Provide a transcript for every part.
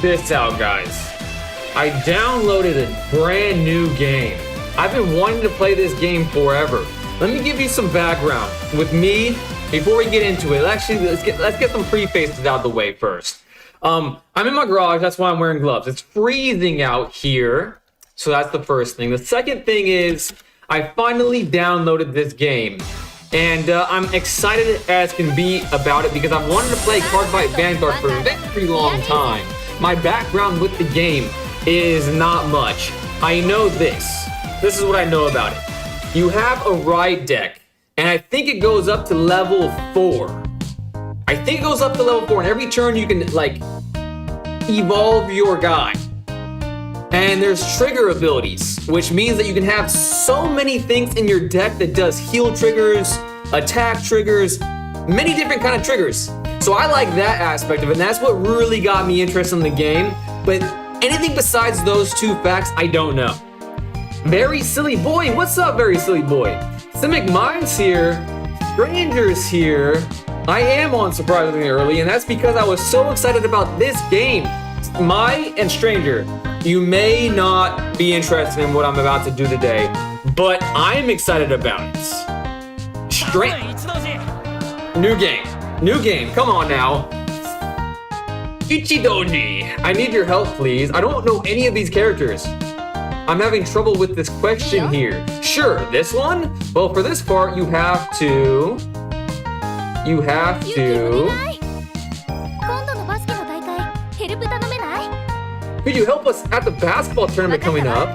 this out, guys. I downloaded a brand new game. I've been wanting to play this game forever. Let me give you some background. With me, before we get into it, actually, let's get some prefaces out of the way first. I'm in my garage, that's why I'm wearing gloves. It's freezing out here, so that's the first thing. The second thing is, I finally downloaded this game. And I'm excited as can be about it because I've wanted to play Cardfight Vanguard for a very long time. My background with the game is not much. I know this. This is what I know about it. You have a ride deck, and I think it goes up to level 4. I think it goes up to level 4, and every turn you can, like, evolve your guy. And there's trigger abilities, which means that you can have so many things in your deck that does heal triggers, attack triggers, many different kind of triggers. So I like that aspect of it, and that's what really got me interested in the game. But anything besides those two facts, I don't know. Very Silly Boy, what's up, Very Silly Boy? Simic Minds here, Strangers here. I am on surprisingly early, and that's because I was so excited about this game. And Stranger, you may not be interested in what I'm about to do today, but I'm excited about it. New game, come on now. Ichidoji, I need your help, please. I don't know any of these characters. I'm having trouble with this question here. Sure, this one? Well, for this part, you have to... Could you help us at the basketball tournament coming up?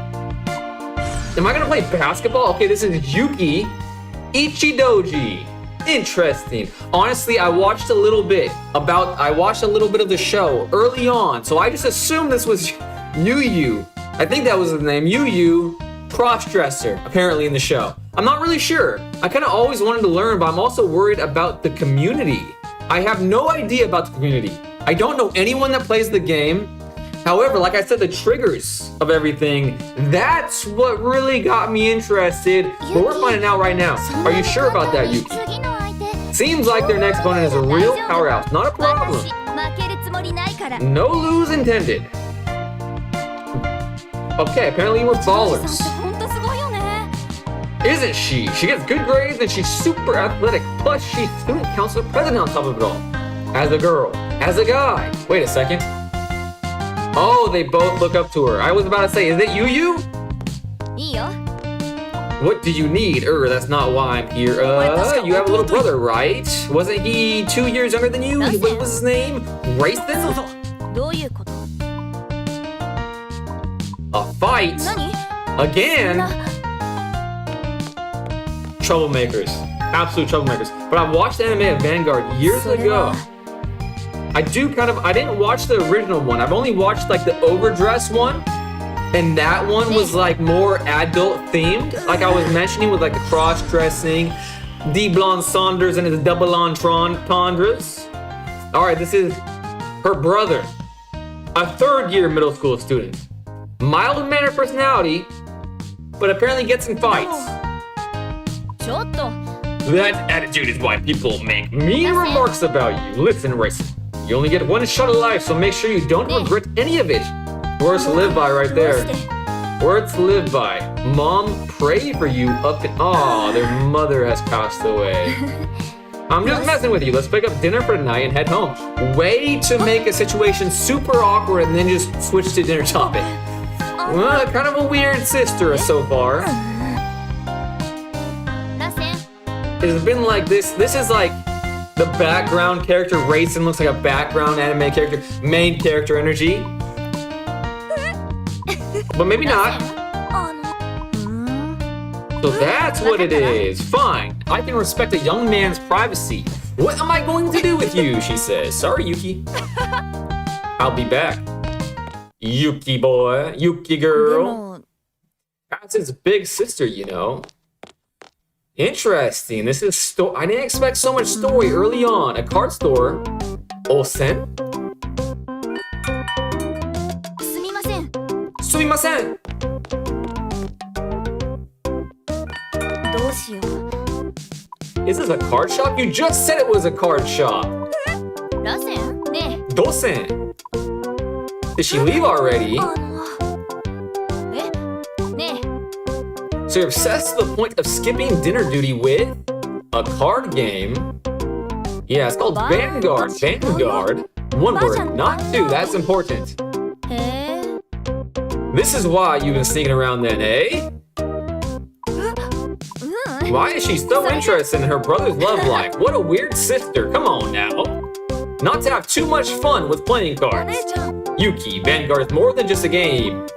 Am I gonna play basketball? Okay, this is Yuki Ichidoji. Interesting. Honestly, I watched a little bit of the show early on, so I just assumed this was Yu. I think that was his name, Yu, cross-dresser, apparently in the show. I'm not really sure. I kind of always wanted to learn, but I'm also worried about the community. I have no idea about the community. I don't know anyone that plays the game. However, like I said, the triggers of everything, that's what really got me interested. But we're finding out right now. Are you sure about that, Yuki? Seems like their next opponent is a real powerhouse. Not a problem. No lose intended. Okay, apparently we're ballers. Isn't she? She gets good grades and she's super athletic. Plus, she's student council president on top of it all. As a girl. As a guy. Wait a second. Oh, they both look up to her. I was about to say, is it Yu? What do you need? That's not why I'm here. You have a little brother, right? Wasn't he 2 years younger than you? What was his name? Rayson? A fight? Again? Troublemakers. Absolute troublemakers. But I watched the anime of Vanguard years ago. I didn't watch the original one. I've only watched like the overdress one. And that one was like more adult themed. Like I was mentioning with like the cross-dressing, D. Blonde Saunders and his double entendres. All right, this is her brother. A third-year middle school student. Mild-mannered personality, but apparently gets in fights. That attitude is why people make mean remarks about you. Listen, Rayson, you only get one shot of life, so make sure you don't regret any of it. Words to live by right there. Words to live by. Mom, pray for you up in... Aw, their mother has passed away. I'm just messing with you. Let's pick up dinner for tonight and head home. Way to make a situation super awkward and then just switch to dinner topic. Well, kind of a weird sister so far. It's been like this. This is like the background character. Rayson looks like a background anime character. Main character energy. But maybe not. So that's what it is. Fine. I can respect a young man's privacy. What am I going to do with you? She says. Sorry, Yuki. I'll be back. Yuki boy. Yuki girl. That's his big sister, you know. Interesting. This is I didn't expect so much story early on. A card store. Osen. Sumimasen. Is this a card shop? You just said it was a card shop. Dosen. Did she leave already? ね So you're obsessed to the point of skipping dinner duty with a card game? Yeah, it's called Vanguard. Vanguard? One word, not two. That's important. えへえ This is why you've been sneaking around then, eh? うん Why is she so interested in her brother's love life? What a weird sister. Come on now. Not to have too much fun with playing お cards. 姉ちゃん Yuki, Vanguard is more than just a game.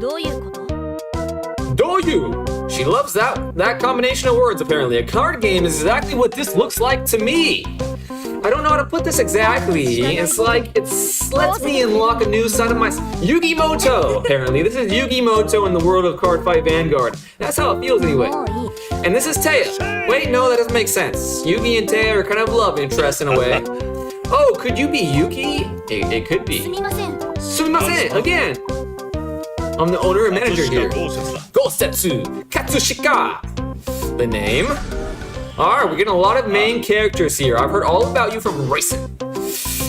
どういうこと Doyu! She loves that combination of words, apparently. A card game is exactly what this looks like to me. I don't know how to put this exactly. It's like, it lets me unlock a new side of my... Yugi-moto, apparently. This is Yugi-moto in the world of Cardfight Vanguard. That's how it feels anyway. もういい And this is Taya. Wait, no, that doesn't make sense. Yugi and Taya are kind of love interests in a way. Oh, could you be Yuki? It could す be. みません Sumimasen, again. I'm the owner and manager here. Gosetsu Katsushika. The name. Alright, we're getting a lot of main characters here. I've heard all about you from Racing.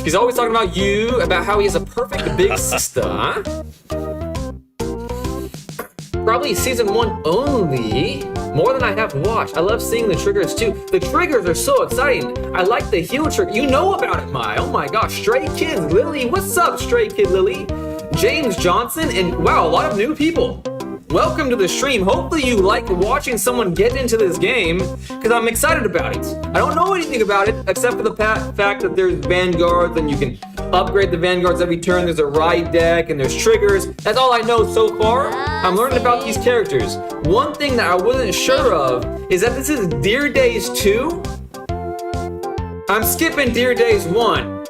He's always talking about you, about how he has a perfect big sister, huh? Probably season 1 only. More than I have watched. I love seeing the triggers too. The triggers are so exciting. I like the heel trigger. You know about it, Mai. Oh my gosh. Stray Kids Lily. What's up, Stray Kid Lily? James Johnson, and wow, a lot of new people. Welcome to the stream. Hopefully you like watching someone get into this game, because I'm excited about it. I don't know anything about it, except for the fact that there's Vanguards, and you can upgrade the Vanguards every turn. There's a ride deck, and there's triggers. That's all I know so far. I'm learning about these characters. One thing that I wasn't sure of is that this is Dear Days 2. I'm skipping Dear Days 1.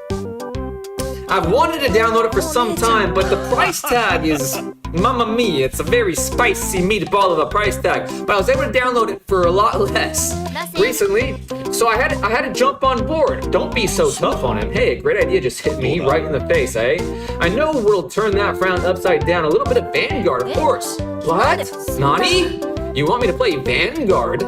I've wanted to download it for some time, but the price tag is, mamma mia, it's a very spicy meatball of a price tag. But I was able to download it for a lot less recently, so I had to jump on board. Don't be so tough on him. Hey, a great idea just hit me right in the face, eh? I know we'll turn that frown upside down. A little bit of Vanguard, of course. What? Nani? You want me to play Vanguard?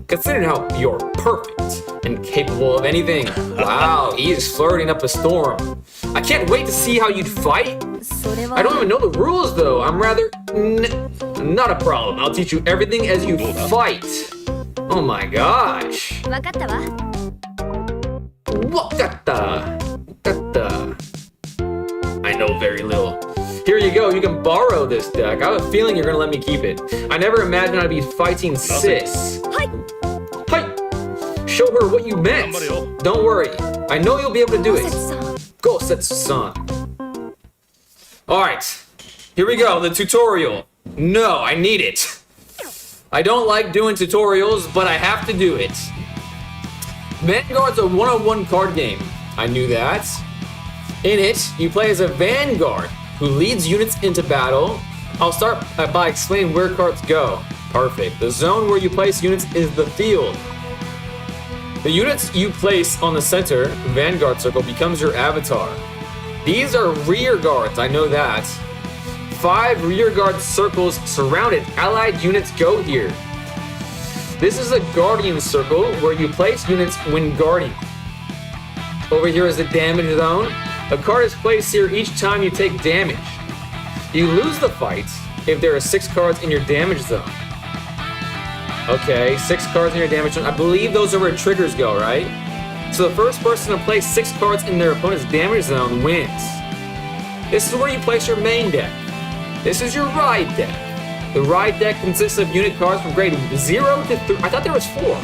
Consider how you're perfect and capable of anything. Wow, he is flirting up a storm. I can't wait to see how you'd fight. それは I don't even know the rules though. I'm rather... not a problem. I'll teach you everything as you fight. Oh my gosh. 分かったわ Wakata. Wakata. I know very little. Here you go. You can borrow this deck. I have a feeling you're gonna let me keep it. I never imagined I'd be fighting Sis. はい Hi. Show her what you meant. Don't worry. I know you'll be able to do it. さん Go, Setsu-san. Alright. Here we go. The tutorial. No, I need it. I don't like doing tutorials, but I have to do it. Vanguard's a one-on-one card game. I knew that. In it, you play as a Vanguard who leads units into battle. I'll start by explaining where cards go. Perfect. The zone where you place units is the field. The units you place on the center, Vanguard circle, becomes your avatar. These are rear guards, I know that. 5 rear guard circles surrounded. Allied units go here. This is a guardian circle where you place units when guarding. Over here is the damage zone. A card is placed here each time you take damage. You lose the fight if there are 6 cards in your damage zone. Okay, 6 cards in your damage zone. I believe those are where triggers go, right? So the first person to place 6 cards in their opponent's damage zone wins. This is where you place your main deck. This is your ride deck. The ride deck consists of unit cards from grade 0 to 3. I thought there was 4.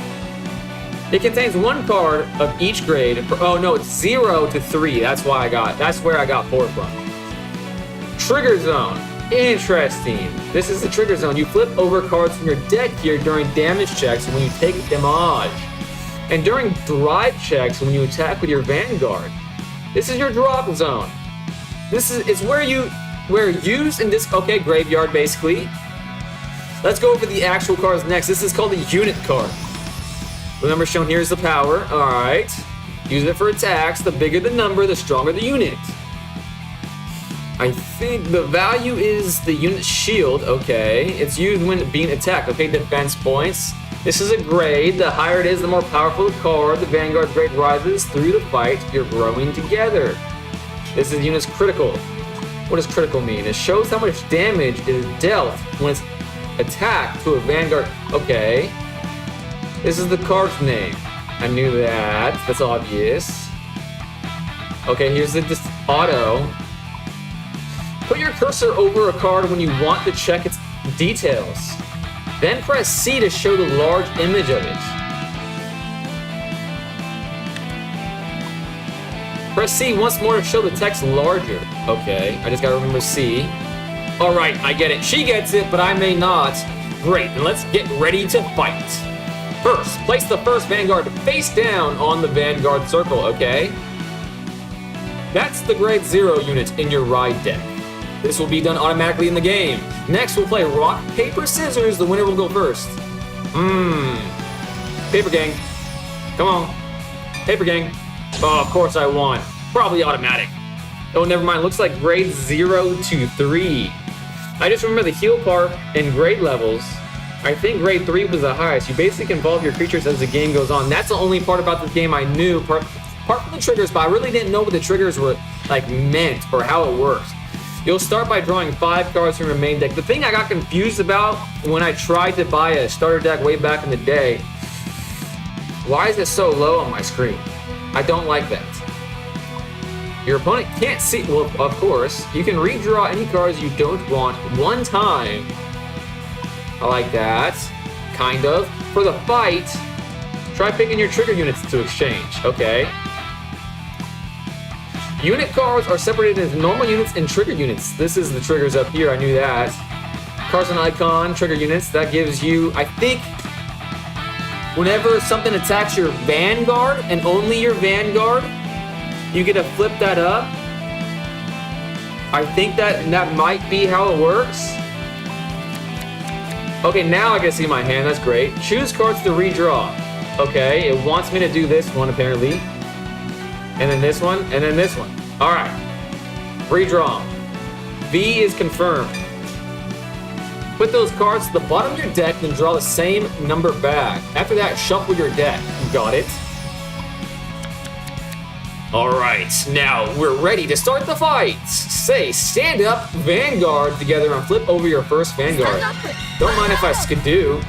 It contains 1 card of each grade. Oh no, it's 0 to 3. That's where I got 4 from. Trigger zone. Interesting. This is the trigger zone. You flip over cards from your deck here during damage checks when you take damage. And during drive checks when you attack with your Vanguard. This is your drop zone. This is where used in this, okay, graveyard basically. Let's go over the actual cards next. This is called a unit card. The number shown here is the power. Alright. Use it for attacks. The bigger the number, the stronger the unit. I think the value is the unit shield. Okay. It's used when being attacked. Okay, defense points. This is a grade. The higher it is, the more powerful the card. The Vanguard grade rises through the fight. You're growing together. This is unit's critical. What does critical mean? It shows how much damage is dealt when it's attacked to a Vanguard. Okay. This is the card's name. I knew that. That's obvious. Okay, here's the auto. Put your cursor over a card when you want to check its details. Then press C to show the large image of it. Press C once more to show the text larger. Okay, I just gotta remember C. All right, I get it. She gets it, but I may not. Great, then let's get ready to fight. First, place the first Vanguard face down on the Vanguard circle, okay? That's the grade 0 unit in your ride deck. This will be done automatically in the game. Next, we'll play rock, paper, scissors. The winner will go first. Paper gang. Come on. Paper gang. Oh, of course I won. Probably automatic. Oh, never mind. Looks like grade 0 to 3. I just remember the heal part in grade levels. I think grade 3 was the highest. You basically can evolve your creatures as the game goes on. That's the only part about this game I knew. Apart from the triggers, but I really didn't know what the triggers were like meant or how it works. You'll start by drawing 5 cards from your main deck. The thing I got confused about when I tried to buy a starter deck way back in the day, why is it so low on my screen? I don't like that. Your opponent can't see, well, of course, you can redraw any cards you don't want one time. I like that, kind of. For the fight, try picking your trigger units to exchange, okay. Unit cards are separated into normal units and trigger units. This is the triggers up here, I knew that. Cards and icon, trigger units, that gives you, I think, whenever something attacks your Vanguard and only your Vanguard, you get to flip that up. I think that might be how it works. Okay, now I can see my hand, that's great. Choose cards to redraw. Okay, it wants me to do this one apparently. And then this one, and then this one. All right, redraw. V is confirmed. Put those cards to the bottom of your deck, then draw the same number back. After that, shuffle your deck. Got it? All right, now we're ready to start the fight. Say, stand up, Vanguard together, and flip over your first Vanguard. Don't mind if I skidoo.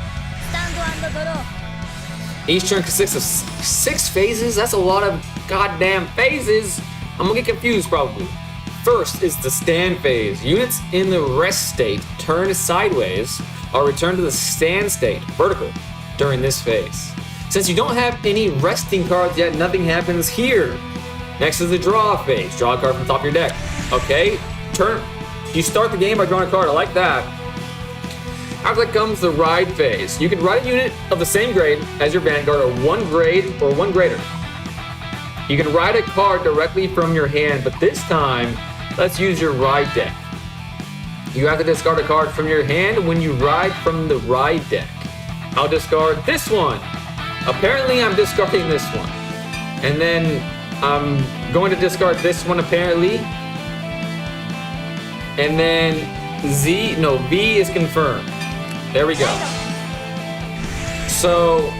Each turn consists of 6 phases. That's a lot of goddamn phases. I'm gonna get confused probably. First is the stand phase. Units in the rest state turn sideways or return to the stand state, vertical, during this phase. Since you don't have any resting cards yet, nothing happens here. Next is the draw phase. Draw a card from the top of your deck. Okay, you start the game by drawing a card. I like that. After that comes the ride phase. You can ride a unit of the same grade as your Vanguard or 1 grade or 1 greater. You can ride a card directly from your hand, but this time, let's use your ride deck. You have to discard a card from your hand when you ride from the ride deck. I'll discard this one. Apparently, I'm discarding this one. And then I'm going to discard this one apparently. And then V is confirmed. There we go. So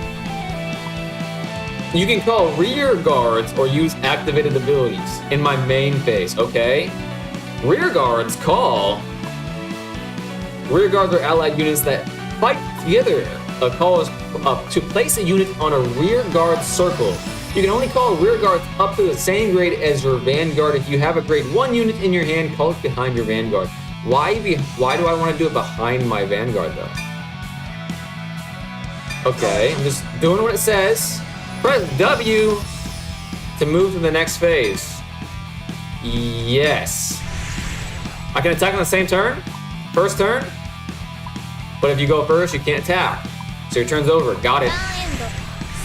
you can call rear guards or use activated abilities in my main phase, okay? Rear guards are allied units that fight together. A call is to place a unit on a rear guard circle. You can only call rear guards up to the same grade as your Vanguard. If you have a grade 1 unit in your hand, call it behind your Vanguard. Why do I want to do it behind my Vanguard though? Okay, I'm just doing what it says. Press W to move to the next phase. Yes. I can attack on the same turn, first turn, but if you go first, you can't attack. So your turn's over. Got it.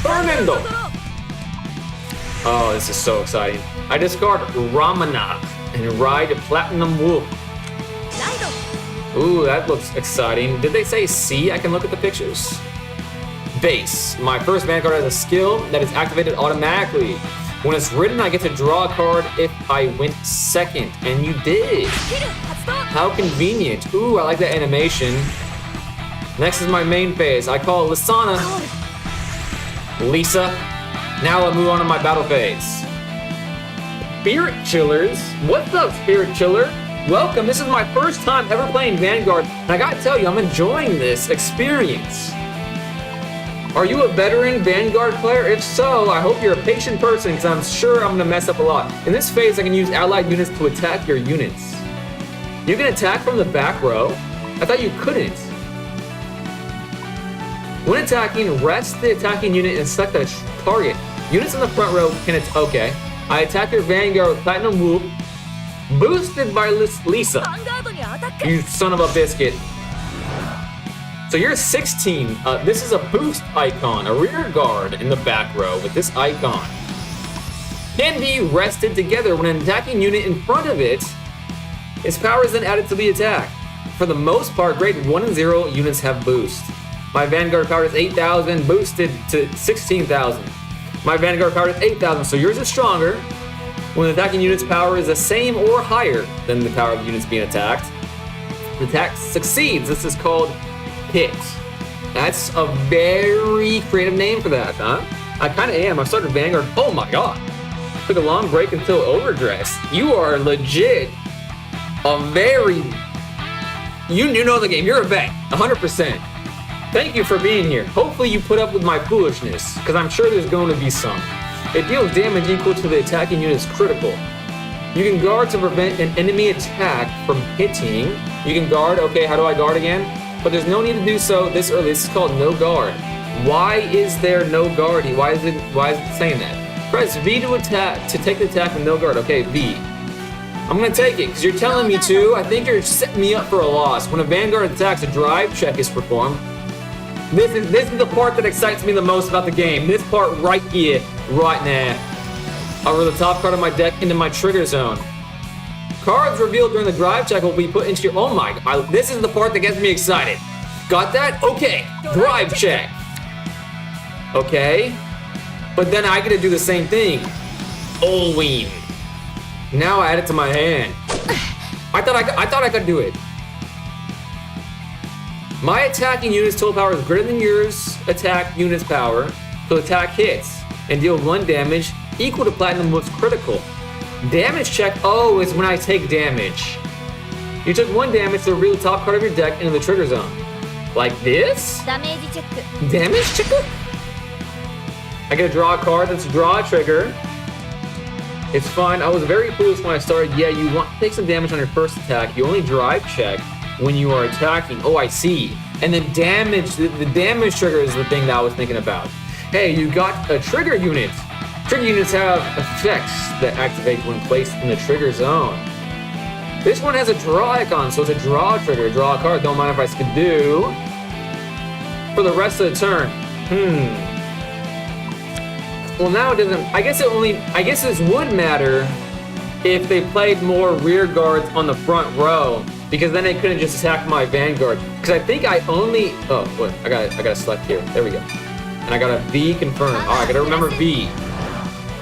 Fernando. Oh, this is so exciting. I discard Ramana and ride Platinum Wolf. Ooh, that looks exciting. Did they say C? I can look at the pictures. Base. My first Vanguard has a skill that is activated automatically. When it's written, I get to draw a card if I went second, and you did. How convenient. Ooh, I like that animation. Next is my main phase. I call Lisana. Lisa. Now I'll move on to my battle phase. Spirit Chillers. What's up, Spirit Chiller? Welcome. This is my first time ever playing Vanguard, and I gotta tell you, I'm enjoying this experience. Are you a veteran Vanguard player? If so, I hope you're a patient person, because I'm sure I'm gonna mess up a lot. In this phase, I can use allied units to attack your units. You can attack from the back row? I thought you couldn't. When attacking, rest the attacking unit and select a target. Units in the front row can okay. I attack your Vanguard with Platinum Whoop, boosted by Lisa. You son of a biscuit. So you're 16. This is a boost icon, a rear guard in the back row with this icon. Can be rested together when an attacking unit in front of it. Its power is then added to the attack. For the most part, grade 1 and 0 units have boost. My Vanguard power is 8,000, boosted to 16,000. My Vanguard power is 8,000, so yours is stronger. When the attacking unit's power is the same or higher than the power of the units being attacked, the attack succeeds. This is called hit. That's a very creative name for that, huh? I kind of am. I started Vanguard. Oh my god. Took a long break until overdress. You are legit a very... You know the game. You're a vet. 100%. Thank you for being here. Hopefully you put up with my foolishness, because I'm sure there's going to be some. It deals damage equal to the attacking unit's critical. You can guard to prevent an enemy attack from hitting. You can guard. Okay, how do I guard again? But there's no need to do so this early. This is called no guard. Why is there no guard? Why is it saying that? Press V to attack to take the attack with no guard. Okay, V. I'm gonna take it because you're telling me to. I think you're setting me up for a loss. When a Vanguard attacks, a drive check is performed. This is the part that excites me the most about the game. This part right here, right now. Over the top card of my deck into my trigger zone. Cards revealed during the drive check will be put into your... Oh my... this is the part that gets me excited. Got that? Okay. Drive check. Okay. But then I get to do the same thing. Olween. Now I add it to my hand. I thought I could do it. My attacking unit's total power is greater than yours attack unit's power, so attack hits and deal 1 damage equal to Platinum Whoop's critical. Damage check, oh, is when I take damage. You took 1 damage to reveal the top card of your deck into the trigger zone. Like this? Damage check? I get to draw a card, that's draw a trigger. It's fine, I was very foolish when I started. Yeah, you want to take some damage on your first attack. You only drive check when you are attacking. Oh, I see. And then damage, the damage trigger is the thing that I was thinking about. Hey, you got a trigger unit. Trigger units have effects that activate when placed in the trigger zone. This one has a draw icon, so it's a draw trigger. Draw a card, don't mind if I skidoo. For the rest of the turn. Well, now it doesn't, I guess this would matter if they played more rear guards on the front row, because then they couldn't just attack my Vanguard. Because I think I only, oh, what, I gotta select here. There we go. And I got a V confirm. Oh, I gotta remember V.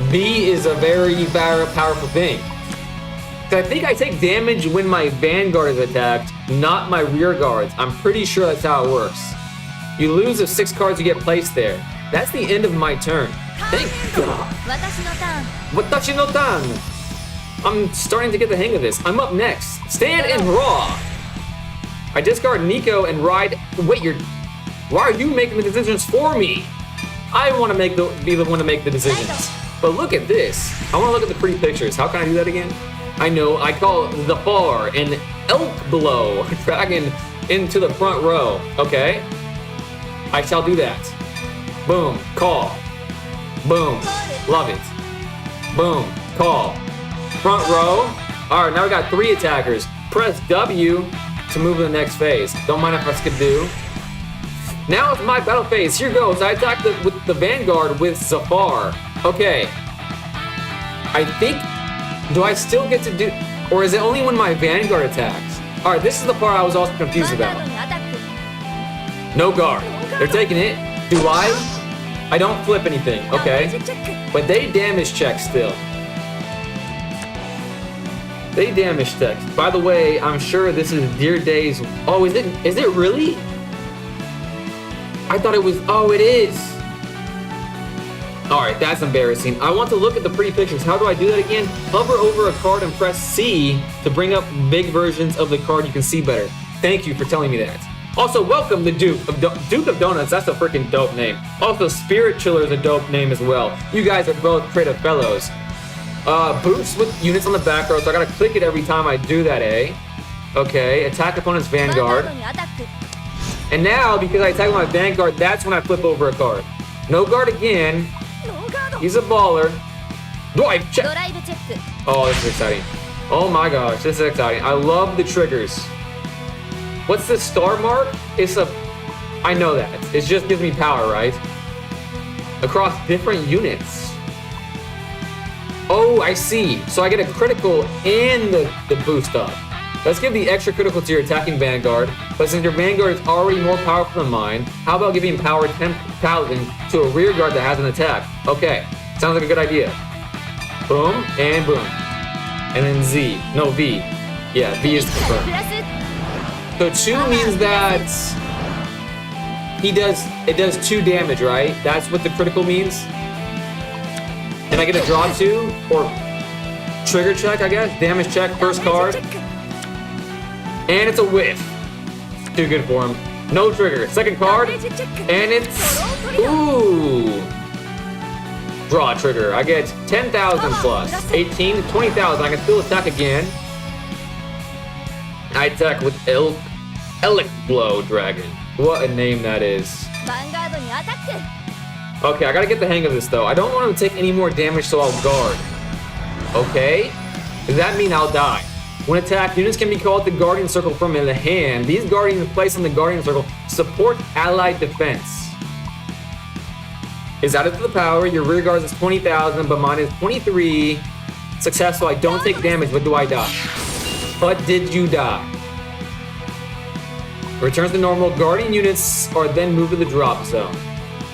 V is a very powerful thing. Because I think I take damage when my Vanguard is attacked, not my rear guards. I'm pretty sure that's how it works. You lose the 6 cards you get placed there. That's the end of my turn. Thank God. Watashi no tan. I'm starting to get the hang of this. I'm up next. Stand and raw. I discard Nico and ride. Wait, why are you making the decisions for me? I want to be the one to make the decisions. But look at this. I want to look at the pretty pictures. How can I do that again? I know. I call the far an elk blow, dragging into the front row. Okay. I shall do that. Boom. Call. Boom. Love it. Boom. Call. Front row. All right, now we got 3 attackers. Press W to move to the next phase. Don't mind if I skidoo. Now it's my battle phase. Here goes. I attack with the Vanguard with Zafar. Okay. I think, do I still get to do, or is it only when my Vanguard attacks? All right, this is the part I was also confused about. No guard. They're taking it. Do I? I don't flip anything. Okay. But they damage check still. They damage check. By the way, I'm sure this is Dear Days. Oh, is it really? I thought it was, oh, it is. All right, that's embarrassing. I want to look at the pretty pictures. How do I do that again? Hover over a card and press C to bring up big versions of the card you can see better. Thank you for telling me that. Also, welcome the Duke of Donuts. That's a freaking dope name. Also, Spirit Chiller is a dope name as well. You guys are both creative fellows. Boost with units on the back row, so I gotta click it every time I do that, eh? Okay, attack opponent's Vanguard. And now, because I attack with my Vanguard, that's when I flip over a card. No guard again. He's a baller. Drive check. Oh, this is exciting. Oh my gosh, this is exciting. I love the triggers. What's this star mark? I know that. It just gives me power, right? Across different units. Oh, I see. So I get a critical and the boost up. Let's give the extra critical to your attacking Vanguard, but since your Vanguard is already more powerful than mine, how about giving power 10,000 to a rear guard that has an attack? Okay, sounds like a good idea. Boom, and boom. And then Z. No, V. Yeah, V is confirmed. So 2 means that it does 2 damage, right? That's what the critical means? And I get a draw 2, or trigger check, I guess? Damage check, first card. And it's a whiff. Too good for him. No trigger. Second card. And it's... Ooh. Draw trigger. I get 10,000 plus. 18, 20,000. I can still attack again. I attack with Elic Blow Dragon. What a name that is. Okay, I gotta get the hang of this though. I don't want him to take any more damage, so I'll guard. Okay? Does that mean I'll die? When attacked, units can be called the Guardian Circle from the hand. These Guardians placed on the Guardian Circle support allied defense. Is added to the power. Your rear guard is 20,000, but mine is 23. Successful. I don't take damage, but do I die? But did you die? Returns to normal. Guardian units are then moved to the drop zone.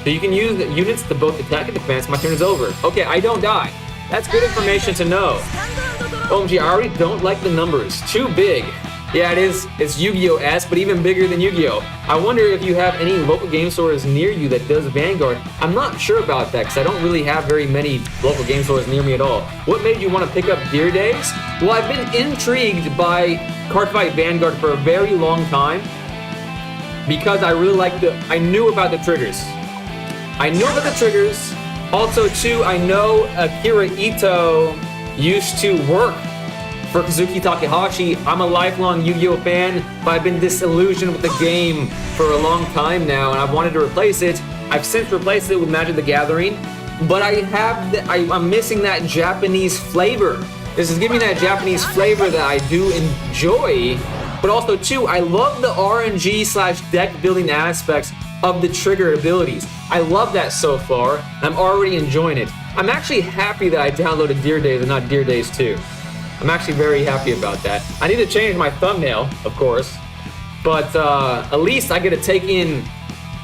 So you can use the units to both attack and defense. My turn is over. Okay, I don't die. That's good information to know. OMG, I already don't like the numbers. Too big. Yeah, it is. It's Yu-Gi-Oh! But even bigger than Yu-Gi-Oh! I wonder if you have any local game stores near you that does Vanguard. I'm not sure about that because I don't really have very many local game stores near me at all. What made you want to pick up Dear Days? Well, I've been intrigued by Cardfight Vanguard for a very long time because I really I knew about the triggers. I knew about the triggers. Also, too, I know Akira Ito used to work for Kazuki Takahashi. I'm a lifelong Yu-Gi-Oh fan, but I've been disillusioned with the game for a long time now, and I've wanted to replace it. I've since replaced it with Magic the Gathering, but I'm missing that Japanese flavor. This is giving me that Japanese flavor that I do enjoy, but also too, I love the RNG/deck building aspects of the trigger abilities. I love that so far, and I'm already enjoying it. I'm actually happy that I downloaded Dear Days and not Dear Days 2. I'm actually very happy about that. I need to change my thumbnail, of course, but at least I get to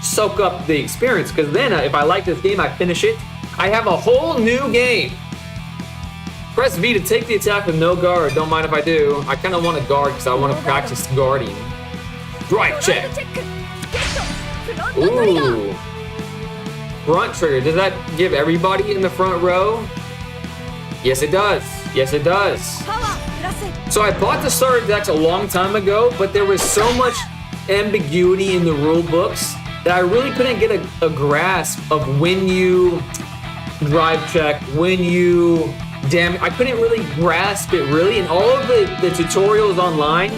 soak up the experience, because then if I like this game, I finish it. I have a whole new game. Press V to take the attack with no guard. Don't mind if I do. I kind of want to guard because I want to practice guarding. Drive check. Ooh. Front trigger. Does that give everybody in the front row? Yes, it does. Yes, it does. So I bought the starter decks a long time ago, but there was so much ambiguity in the rule books that I really couldn't get a grasp of when you drive check, when you damage. I couldn't really grasp it really, and all of the tutorials online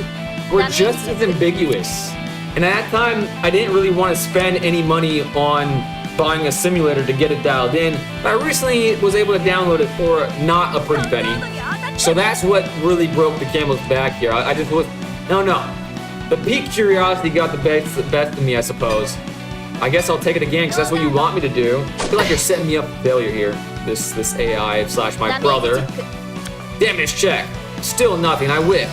were just as ambiguous. And at that time, I didn't really want to spend any money on buying a simulator to get it dialed in. But I recently was able to download it for not a pretty penny. So that's what really broke the camel's back here. I just was, no. The peak curiosity got the best of me, I suppose. I guess I'll take it again because that's what you want me to do. I feel like you're setting me up for failure here. This AI / my brother. Damage check. Still nothing. I whipped.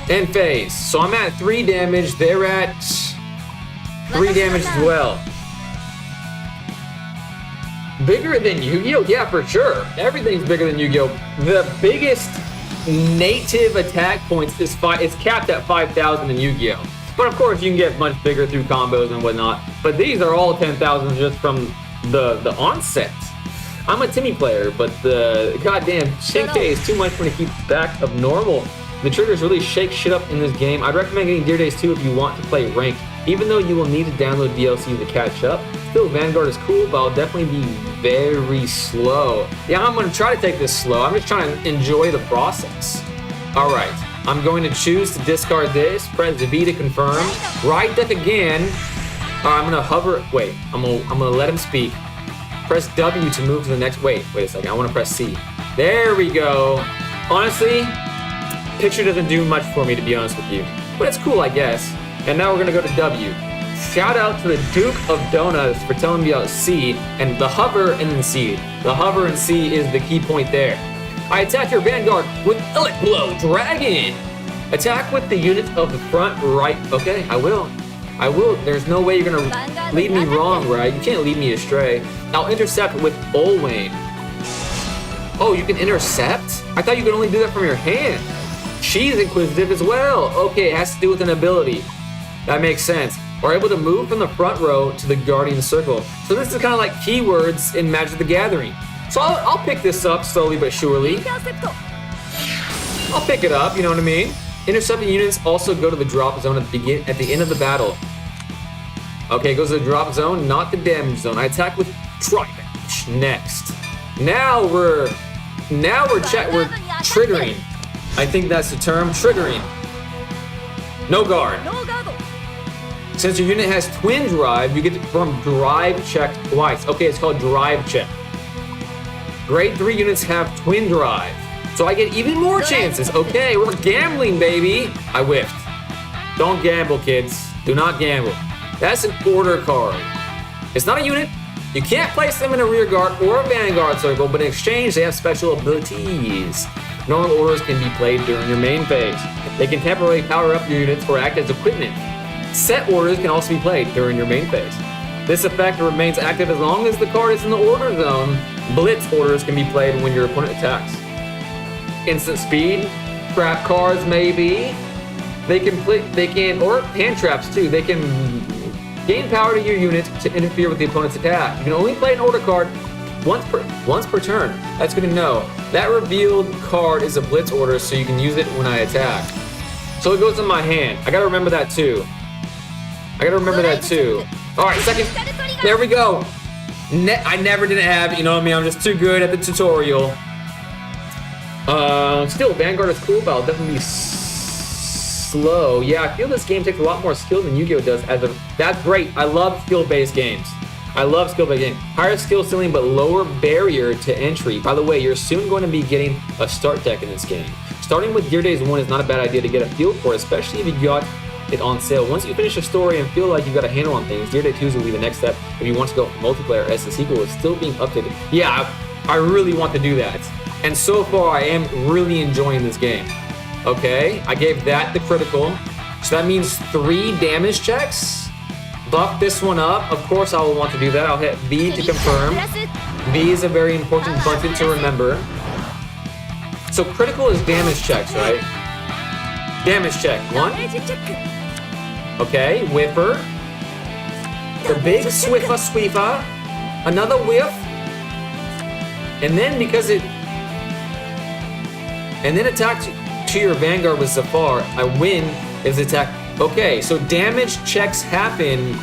End phase. So I'm at 3 damage. They're at 3 damage as well. Bigger than Yu-Gi-Oh? Yeah, for sure. Everything's bigger than Yu-Gi-Oh. The biggest native attack points is it's capped at 5,000 in Yu-Gi-Oh. But of course, you can get much bigger through combos and whatnot. But these are all 10,000 just from the onset. I'm a Timmy player, but the goddamn Shinke is too much for me to keep back of normal. The triggers really shake shit up in this game. I'd recommend getting Dear Days 2 if you want to play ranked, even though you will need to download DLC to catch up. Still, Vanguard is cool, but I'll definitely be very slow. Yeah, I'm gonna try to take this slow. I'm just trying to enjoy the process. All right, I'm going to choose to discard this, press V to confirm, right deck again. I'm gonna hover, wait, I'm gonna let him speak. Press W to move to the next, wait a second, I wanna press C. There we go. Honestly, picture doesn't do much for me, to be honest with you. But it's cool, I guess. And now we're gonna go to W. Shout out to the Duke of Donuts for telling me about C and the hover and then C. The hover and C is the key point there. I attack your Vanguard with Elect Blow Dragon. Attack with the units of the front right. Okay, I will. There's no way you're gonna lead me wrong, right? You can't lead me astray. I'll intercept with Olwain. Oh, you can intercept? I thought you could only do that from your hand. She's inquisitive as well. Okay, it has to do with an ability. That makes sense. Are able to move from the front row to the Guardian Circle. So this is kind of like keywords in Magic the Gathering. So I'll pick this up slowly but surely. I'll pick it up, you know what I mean? Intercepting units also go to the drop zone at the end of the battle. Okay, it goes to the drop zone, not the damage zone. I attack with Tri-Match next. Now we're triggering. I think that's the term, triggering. No guard. Since your unit has twin drive, you get to perform drive check twice. Okay, it's called drive check. Grade 3 units have twin drive. So I get even more chances. Okay, we're gambling, baby. I whiffed. Don't gamble, kids. Do not gamble. That's an order card. It's not a unit. You can't place them in a rear guard or a vanguard circle, but in exchange, they have special abilities. Normal orders can be played during your main phase. They can temporarily power up your units or act as equipment. Set orders can also be played during your main phase. This effect remains active as long as the card is in the order zone. Blitz orders can be played when your opponent attacks. Instant speed, trap cards maybe. Or hand traps too. They can gain power to your unit to interfere with the opponent's attack. You can only play an order card once per turn. That's good to know. That revealed card is a blitz order, so you can use it when I attack. So it goes in my hand. I gotta remember that too. All right, second. There we go. I never didn't have, you know what I mean? I'm just too good at the tutorial. Still, Vanguard is cool, but I'll definitely be slow. Yeah, I feel this game takes a lot more skill than Yu-Gi-Oh does. That's great. I love skill-based games. Higher skill ceiling, but lower barrier to entry. By the way, you're soon going to be getting a start deck in this game. Starting with Dear Days 1 is not a bad idea to get a feel for, especially if you got it on sale. Once you finish a story and feel like you got a handle on things, Dear Day 2 will be the next step if you want to go multiplayer, as the sequel is still being updated. Yeah, I really want to do that. And so far, I am really enjoying this game. Okay, I gave that the critical. So that means 3 damage checks. Buff this one up. Of course, I will want to do that. I'll hit V to confirm. V is a very important button to remember. So critical is damage checks, right? Damage check. 1. Okay, whiffer. The big swiffer. Another whiff. And then because it... And then attack to your Vanguard with Zafar. I win if it's attack. Okay, so damage checks happen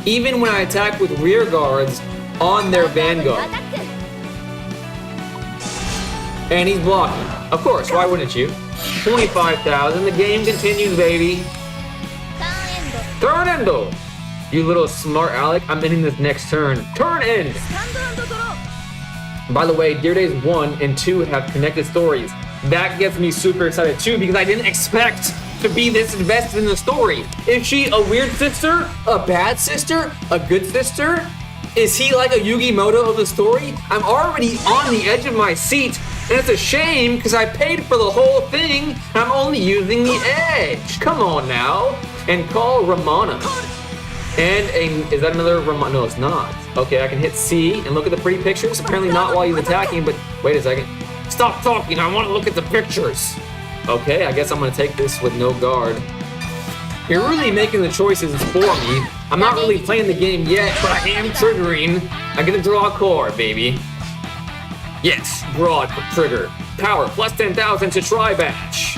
even when I attack with rear guards on their Vanguard. And he's blocking. Of course, why wouldn't you? 25,000. The game continues, baby. Turn endo. You little smart Alec. I'm ending this next turn. Turn end. By the way, Dear Days 1 and 2 have connected stories. That gets me super excited too because I didn't expect to be this invested in the story. Is she a weird sister? A bad sister? A good sister? Is he like a Yu-Gi-Moto of the story? I'm already on the edge of my seat, and it's a shame because I paid for the whole thing and I'm only using the edge. Come on now. And call Ramana. Is that another Ramana? No, it's not. Okay, I can hit C and look at the pretty pictures. Apparently not while he's attacking, but wait a second. Stop talking, I want to look at the pictures. Okay, I guess I'm going to take this with no guard. You're really making the choices for me. I'm not really playing the game yet, but I am triggering. I get to draw a card, baby. Yes, broad trigger. Power plus 10,000 to Tri-Bash.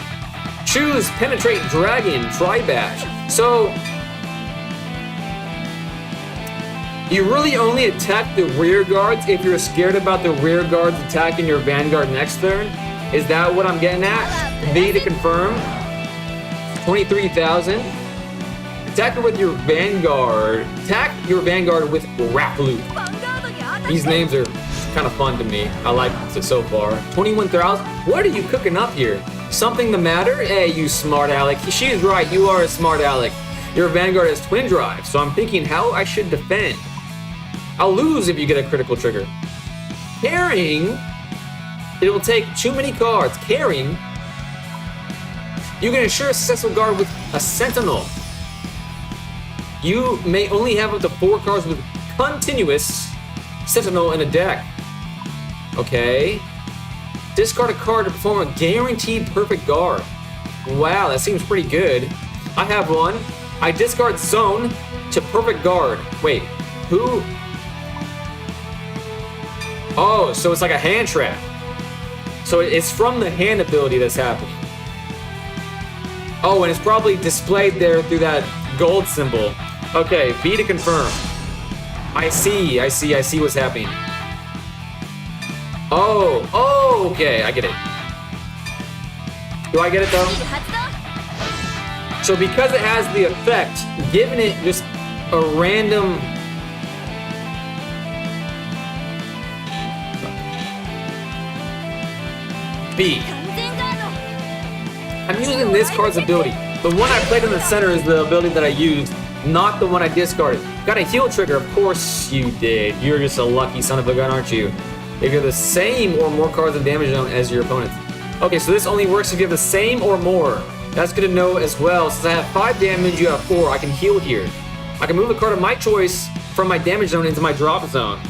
Choose Penetrate Dragon Tri-Bash. So, you really only attack the rear guards if you're scared about the rear guards attacking your Vanguard next turn? Is that what I'm getting at? V to confirm. 23,000. Attack it with your Vanguard. Attack your Vanguard with Raploop. These names are kind of fun to me. I like it so far. 21,000. What are you cooking up here? Something the matter? Hey, you smart aleck. She's right. You are a smart aleck. Your Vanguard has twin drive, so I'm thinking how I should defend. I'll lose if you get a critical trigger. Carrying. It will take too many cards. Carrying. You can ensure a successful guard with a Sentinel. You may only have up to 4 cards with continuous Sentinel in a deck. Okay. Discard a card to perform a guaranteed perfect guard. Wow, that seems pretty good. I have one. I discard Zone to perfect guard. Wait, who? Oh, so it's like a hand trap. So it's from the hand ability that's happening. Oh, and it's probably displayed there through that gold symbol. Okay, B to confirm. I see what's happening. Oh, okay, I get it. Do I get it though? So because it has the effect, giving it just a random... B. I'm using this card's ability. The one I played in the center is the ability that I used, not the one I discarded. Got a heal trigger, of course you did. You're just a lucky son of a gun, aren't you? If you're the same or more cards in damage zone as your opponent. Okay, so this only works if you have the same or more. That's good to know as well. Since I have 5 damage, you have 4. I can heal here. I can move a card of my choice from my damage zone into my drop zone.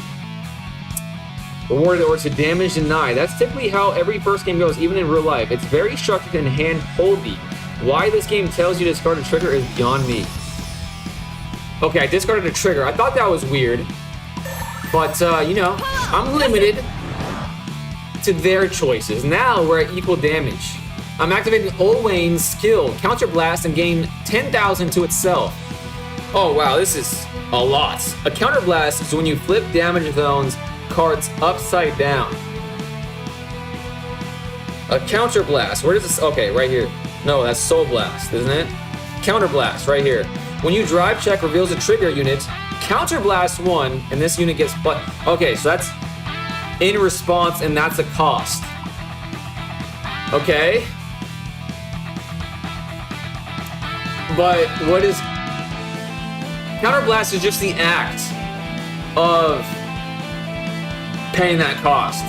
Rewarded or to damage deny. That's typically how every first game goes, even in real life. It's very structured and hand-holdy. Why this game tells you to discard a trigger is beyond me. Okay, I discarded a trigger. I thought that was weird. But, you know, I'm limited to their choices. Now we're at equal damage. I'm activating Old Wayne's skill, Counterblast, and gain 10,000 to itself. Oh, wow, this is a lot. A Counterblast is when you flip damage zones cards upside down. A Counterblast. Where does this? Okay, right here. No, that's Soul Blast, isn't it? Counterblast, right here. When you drive check reveals a trigger unit, Counterblast 1, and this unit gets but. Okay, so that's in response, and that's a cost. Okay. But what is Counterblast is just the act of paying that cost.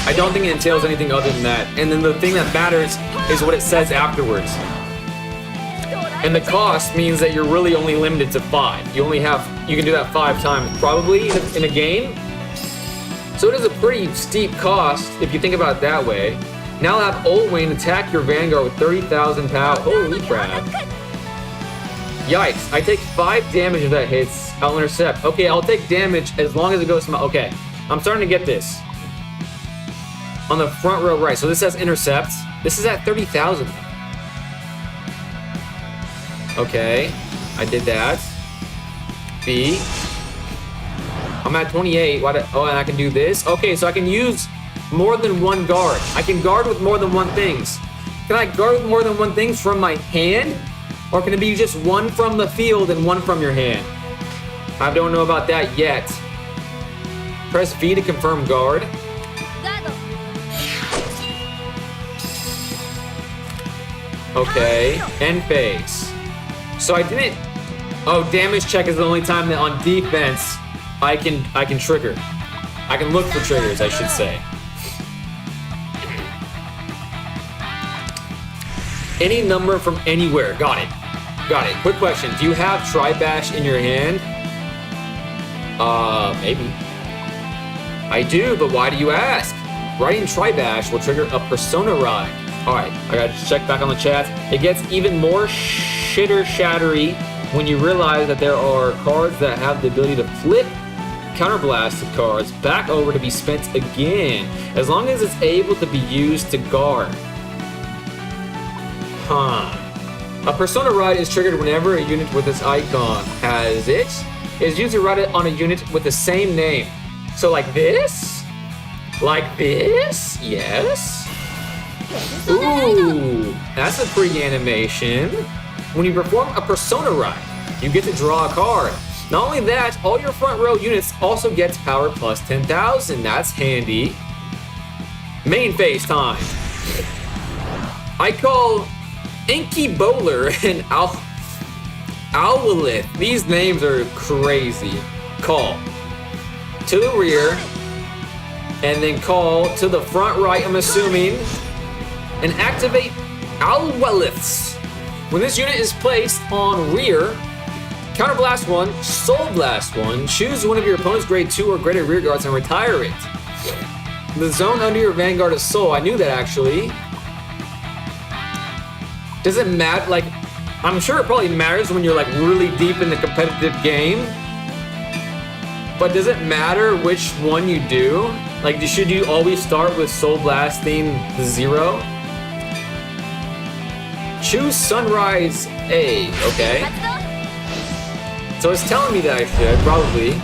I don't think it entails anything other than that. And then the thing that matters is what it says afterwards. And the cost means that you're really only limited to 5. You can do that 5 times probably in a game. So it is a pretty steep cost if you think about it that way. Now I'll have Old Wayne attack your Vanguard with 30,000 power. Holy crap. Yikes, I take 5 damage if that hits. I'll intercept. Okay, I'll take damage as long as it goes to my... Okay, I'm starting to get this. On the front row right, so this says intercept. This is at 30,000. Okay, I did that. B. I'm at 28. Oh, and I can do this. Okay, so I can use more than one guard. I can guard with more than one things. Can I guard with more than one things from my hand? Or can it be just one from the field and one from your hand? I don't know about that yet. Press V to confirm guard. Okay, end phase. So I didn't... Oh, damage check is the only time that on defense I can trigger. I can look for triggers, I should say. Any number from anywhere. Got it. Got it. Quick question. Do you have Tri-Bash in your hand? Maybe. I do, but why do you ask? Writing Tri-Bash will trigger a Persona Ride. Alright, I gotta check back on the chat. It gets even more shitter-shattery when you realize that there are cards that have the ability to flip counterblasted cards back over to be spent again, as long as it's able to be used to guard. A Persona Ride is triggered whenever a unit with this icon has it. It's used to ride it on a unit with the same name. So like this? Like this? Yes. Ooh, that's a pretty animation. When you perform a Persona Ride, you get to draw a card. Not only that, all your front row units also gets power plus 10,000. That's handy. Main phase time. I call Inky Bowler and Owlith. These names are crazy. Call to the rear, and then call to the front right, I'm assuming, and activate Owliths. When this unit is placed on rear, counterblast 1, soul blast 1, choose one of your opponent's grade 2 or greater rear guards and retire it. The zone under your Vanguard is soul. I knew that actually. Does it matter? Like, I'm sure it probably matters when you're like really deep in the competitive game. But does it matter which one you do? Like, should you always start with soul blasting the 0? Choose Sunrise A. Okay. So it's telling me that I should, probably.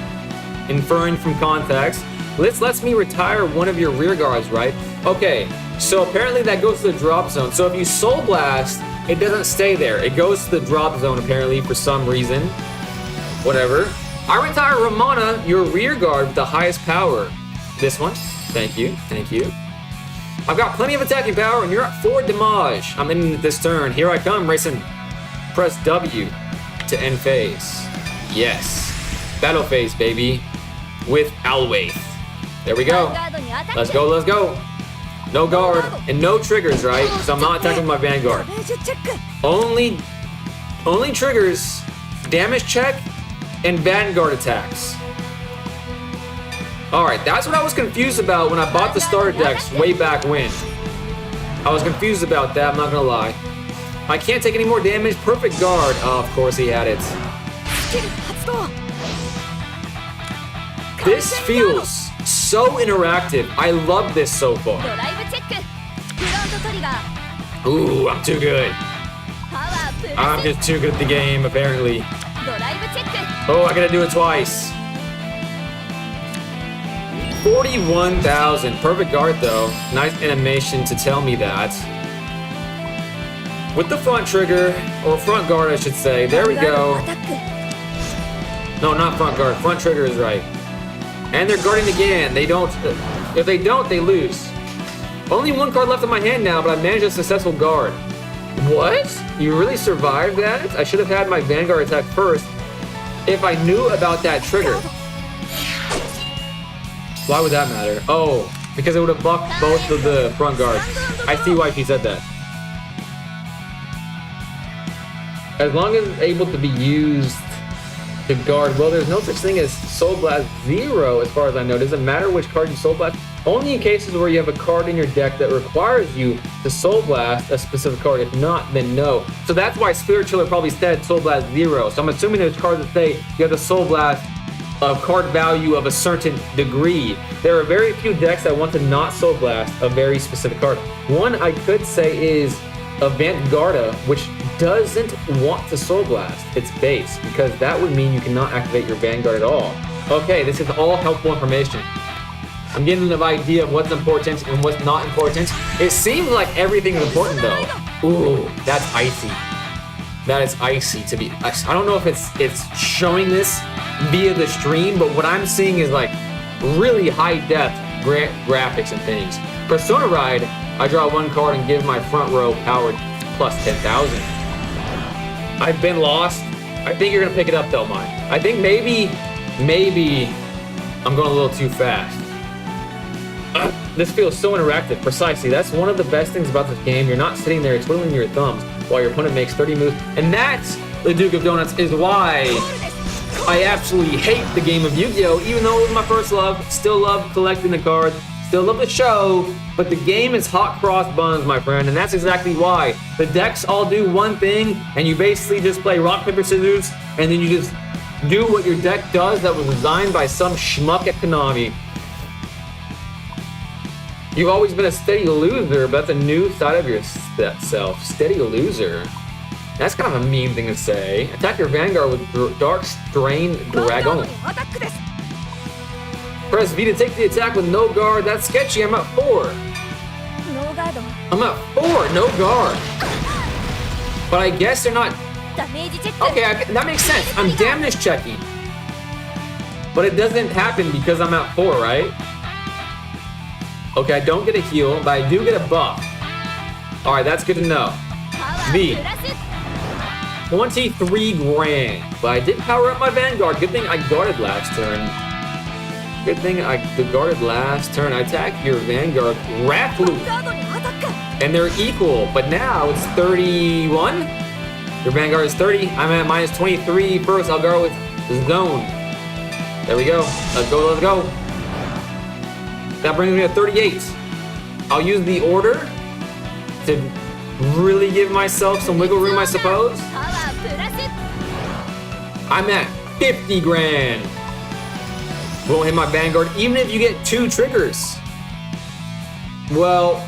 Inferring from context. This lets me retire one of your rear guards, right? Okay, so apparently that goes to the drop zone. So if you soul blast, it doesn't stay there. It goes to the drop zone, apparently, for some reason. Whatever. I retire Ramana, your rear guard with the highest power. This one. Thank you, thank you. I've got plenty of attacking power, and you're at 4 damage. I'm in this turn. Here I come, racing. Press W to end phase. Yes. Battle phase, baby. With Alwaith. There we go. Let's go, let's go. No guard and no triggers, right? So I'm not attacking with my Vanguard. Only triggers, damage check, and Vanguard attacks. Alright, that's what I was confused about when I bought the starter decks way back when. I was confused about that, I'm not gonna lie. I can't take any more damage. Perfect guard. Oh, of course he had it. This feels so interactive. I love this so far. Ooh, I'm too good. I'm just too good at the game, apparently. Oh, I gotta do it twice. 41,000. Perfect guard, though. Nice animation to tell me that. With the front trigger, or front guard, I should say. There we go. No, not front guard. Front trigger is right. And they're guarding again. They don't. If they don't, they lose. Only one card left in my hand now, but I managed a successful guard. What? You really survived that? I should have had my Vanguard attack first if I knew about that trigger. Why would that matter? Oh, because it would have buffed both of the front guards. I see why she said that. As long as it's able to be used to guard, well, there's no such thing as Soul Blast 0 as far as I know. It doesn't matter which card you Soul Blast. Only in cases where you have a card in your deck that requires you to Soul Blast a specific card. If not, then no. So that's why Spirit Chiller probably said Soul Blast 0. So I'm assuming there's cards that say you have to Soul Blast a card value of a certain degree. There are very few decks that want to not Soul Blast a very specific card. One I could say is Vanguarda, which doesn't want to Soul Blast its base, because that would mean you cannot activate your Vanguard at all. Okay, this is all helpful information. I'm getting an idea of what's important and what's not important. It seems like everything is important though. Ooh, that's icy. That is icy to be. I don't know if it's showing this via the stream, but what I'm seeing is like really high depth graphics and things. Persona Ride, I draw one card and give my front row power plus 10,000. I've been lost. I think you're gonna pick it up though, Mike. I think maybe I'm going a little too fast. This feels so interactive. Precisely. That's one of the best things about this game. You're not sitting there twiddling your thumbs while your opponent makes 30 moves. And that's the Duke of Donuts is why I absolutely hate the game of Yu-Gi-Oh! Even though it was my first love, still love collecting the cards, still love the show, but the game is hot cross buns, my friend, and that's exactly why. The decks all do one thing, and you basically just play rock, paper, scissors, and then you just do what your deck does that was designed by some schmuck at Konami. You've always been a steady loser, but that's a new side of yourself. Steady loser. That's kind of a mean thing to say. Attack your Vanguard with Dark Strain Dragon. Press V to take the attack with no guard. That's sketchy. I'm at 4. I'm at 4. No guard. But I guess they're not. Okay, that makes sense. I'm damage checking. But it doesn't happen because I'm at 4, right? Okay, I don't get a heal, but I do get a buff. Alright, that's good to know. V. 23 grand. But I did power up my Vanguard. Good thing I guarded last turn. Good thing I guarded last turn. I attack your Vanguard. Rafflu. And they're equal, but now it's 31. Your Vanguard is 30. I'm at minus 23 first. I'll go with Zone. There we go. Let's go, let's go. That brings me to 38. I'll use the order to really give myself some wiggle room, I suppose. I'm at 50 grand. Won't hit my Vanguard even if you get 2 triggers. Well,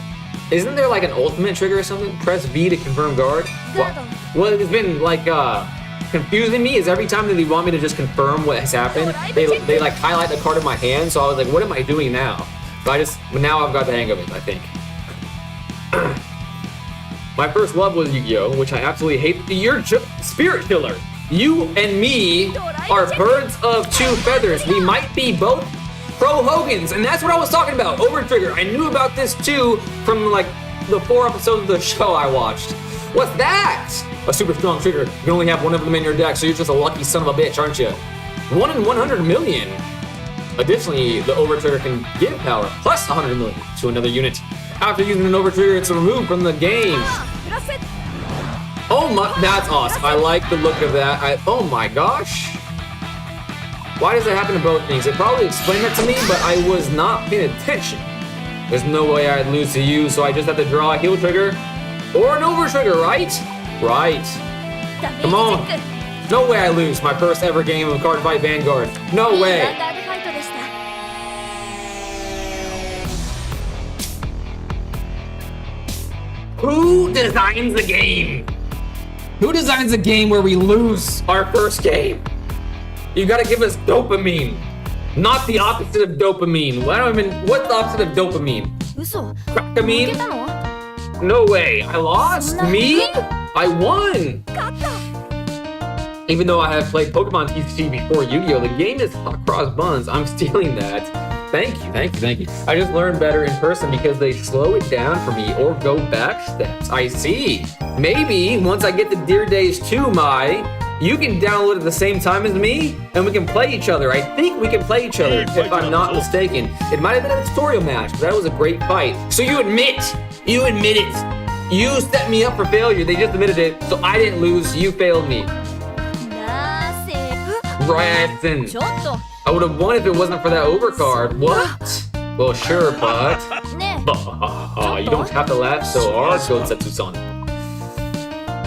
isn't there like an ultimate trigger or something? Press V to confirm guard. Well, it's been like confusing me is every time that they want me to just confirm what has happened, they like highlight the card in my hand. So I was like, what am I doing now? But now I've got the hang of it, I think. My first love was Yu-Gi-Oh, which I absolutely hate. You're Spirit Killer. You and me are birds of 2 feathers. We might be both pro Hogans, and that's what I was talking about. Over Trigger. I knew about this too from like the 4 episodes of the show I watched. What's that? A super strong trigger. You can only have one of them in your deck, so you're just a lucky son of a bitch, aren't you? 1 in 100 million. Additionally, the over trigger can give power plus 100 million to another unit. After using an over trigger, it's removed from the game. Oh my, that's awesome. I like the look of that. Oh my gosh. Why does it happen to both things? It probably explained that to me, but I was not paying attention. There's no way I'd lose to you, so I just have to draw a heal trigger or an over trigger, right? Right. Come on. No way I lose my first ever game of Cardfight Vanguard. No way. Who designs the game? Who designs a game where we lose our first game? You gotta give us dopamine. Not the opposite of dopamine. What's the opposite of dopamine? Crackamine? No way. I lost? Me? I won. Even though I have played Pokemon TCG before Yu-Gi-Oh, the game is hot cross buns. I'm stealing that. Thank you, thank you, thank you. I just learned better in person because they slow it down for me or go back steps. I see. Maybe once I get to Dear Days 2, you can download at the same time as me and we can play each other. I think we can play each other if I'm not mistaken. It might have been a tutorial match, but that was a great fight. So you admit it. You set me up for failure. They just admitted it, so I didn't lose. You failed me. Ratson. I would have won if it wasn't for that overcard. What? Well, sure, but... you don't have to laugh so hard, Gotsetsu-san.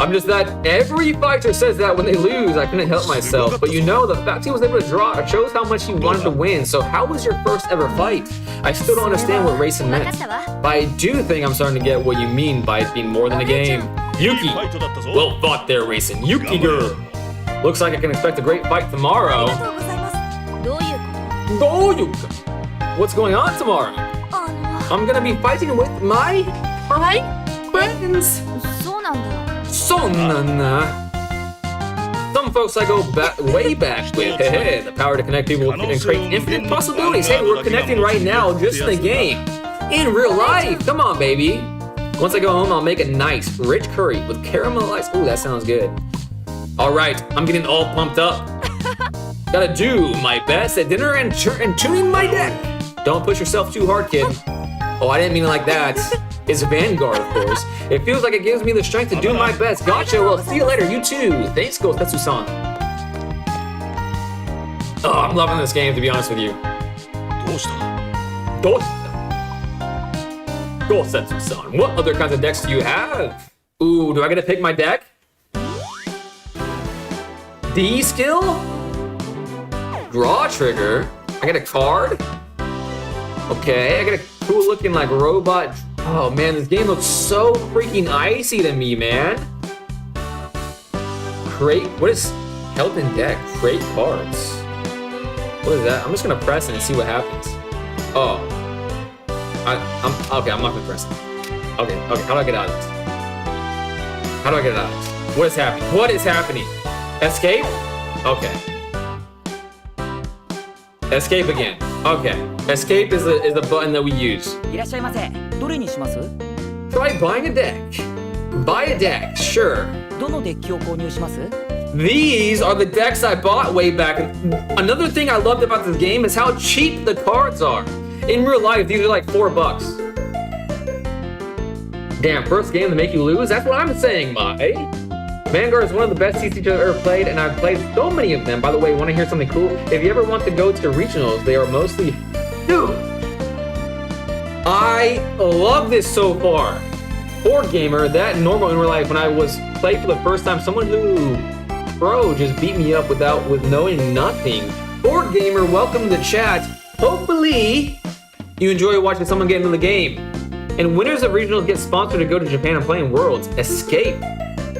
I'm just that every fighter says that when they lose. I couldn't help myself. But you know, the fact he was able to draw it shows how much he wanted to win. So how was your first ever fight? I still don't understand what racing meant. But I do think I'm starting to get what you mean by it being more than a game. Yuki! Well fought there, racing. Yuki girl! Looks like I can expect a great fight tomorrow. What's going on tomorrow? I'm gonna be fighting with my friends. Some folks I go way back with. Hey, the power to connect people and create infinite possibilities. Hey, we're connecting right now just in the game. In real life. Come on, baby. Once I go home, I'll make a nice, rich curry with caramelized. Ooh, that sounds good. All right, I'm getting all pumped up. Gotta do my best at dinner and tuning my deck. Don't push yourself too hard, kid. Oh, I didn't mean it like that. It's Vanguard, of course. It feels like it gives me the strength to do my best. Gotcha, well, see you later, you too. Thanks, Gotsetsu-san. Oh, I'm loving this game, to be honest with you. Go Setsu-san. What other kinds of decks do you have? Ooh, do I get to pick my deck? D skill? Draw trigger? I get a card? Okay, I get a cool looking like robot. Oh man, this game looks so freaking icy to me, man. Crate, what is health in deck? Crate cards. What is that? I'm just gonna press it and see what happens. Oh. I'm not gonna press it. Okay, how do I get out of this? How do I get out of this? What is happening? What is happening? Escape? Okay. Escape again. Okay. Escape is a button that we use. いらっしゃいませ。どれにします？ Try buying a deck. Buy a deck, sure. どのデッキを購入します？ These are the decks I bought way back. Another thing I loved about this game is how cheap the cards are. In real life, these are like $4. Damn, first game to make you lose? That's what I'm saying, Mai. Vanguard is one of the best TCGs I've ever played, and I've played so many of them. By the way, want to hear something cool? If you ever want to go to regionals, they are mostly... Dude! I love this so far. Board gamer, that normal in real life, when I was played for the first time, someone who pro just beat me up with knowing nothing. Board gamer, welcome to the chat. Hopefully, you enjoy watching someone get into the game. And winners of regionals get sponsored to go to Japan and play in Worlds. Escape.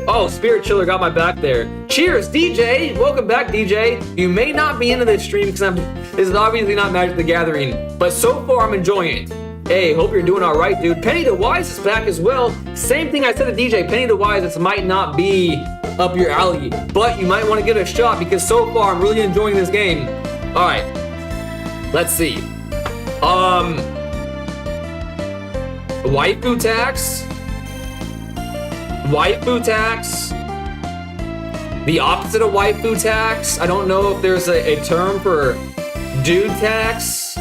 Oh, Spirit Chiller got my back there. Cheers, DJ. Welcome back, DJ. You may not be into this stream because this is obviously not Magic the Gathering, but so far I'm enjoying it. Hey, hope you're doing all right, dude. Penny the Wise is back as well. Same thing I said to DJ. Penny the Wise, this might not be up your alley, but you might want to give it a shot because so far I'm really enjoying this game. All right, let's see. Waifu tax. Waifu tax. The opposite of waifu tax. I don't know if there's a term for dude tax.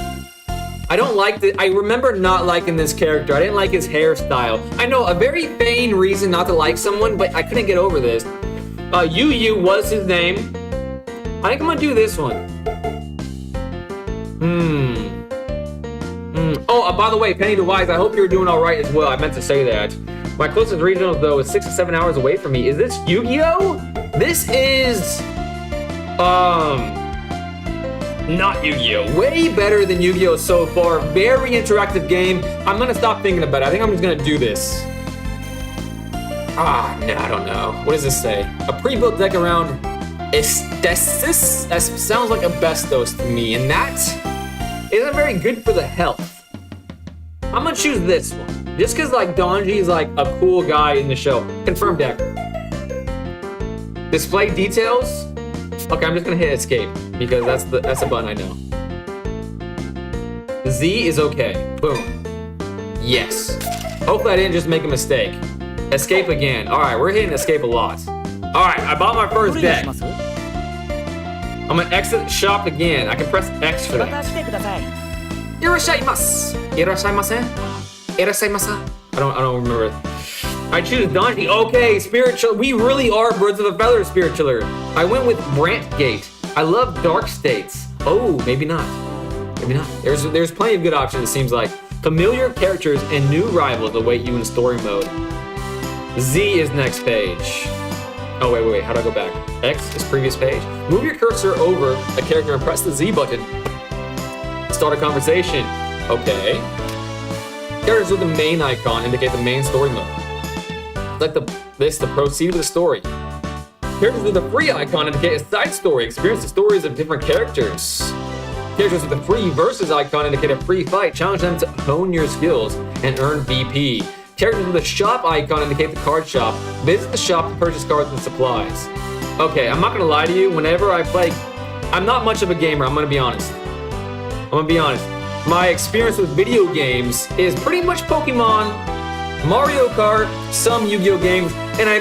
I don't like the. I remember not liking this character. I didn't like his hairstyle. I know a very vain reason not to like someone, but I couldn't get over this. Yu was his name. I think I'm gonna do this one. Oh, by the way, Penny the Wise, I hope you're doing all right as well. I meant to say that. My closest regional, though, is 6 to 7 hours away from me. Is this Yu-Gi-Oh? This is, not Yu-Gi-Oh. Way better than Yu-Gi-Oh so far. Very interactive game. I'm gonna stop thinking about it. I think I'm just gonna do this. No, I don't know. What does this say? A pre-built deck around Estesis? That sounds like Asbestos to me, and that isn't very good for the health. I'm gonna choose this one. Just because, like, Donji is, like, a cool guy in the show. Confirm deck. Display details? Okay, I'm just gonna hit escape because that's a button I know. Z is okay. Boom. Yes. Hopefully I didn't just make a mistake. Escape again. All right, we're hitting escape a lot. All right, I bought my first deck. I'm gonna exit shop again. I can press X for that. Irashaimasu. Irashaimasen? Irashaimasu? I don't remember it. I choose Donji. Okay, Spirit Chiller. We really are birds of a feather, Spirit Chiller. I went with Brantgate. I love Dark States. Oh, maybe not. Maybe not. There's plenty of good options, it seems like. Familiar characters and new rivals await you in story mode. Z is next page. Oh, wait. How do I go back? X is previous page. Move your cursor over a character and press the Z button. Start a conversation. Okay. Characters with the main icon indicate the main story mode. Select this to proceed with the story. Characters with the free icon indicate a side story. Experience the stories of different characters. Characters with the free versus icon indicate a free fight. Challenge them to hone your skills and earn VP. Characters with the shop icon indicate the card shop. Visit the shop to purchase cards and supplies. Okay, I'm not gonna lie to you. Whenever I play, I'm not much of a gamer. I'm gonna be honest. My experience with video games is pretty much Pokemon, Mario Kart, some Yu-Gi-Oh games, and I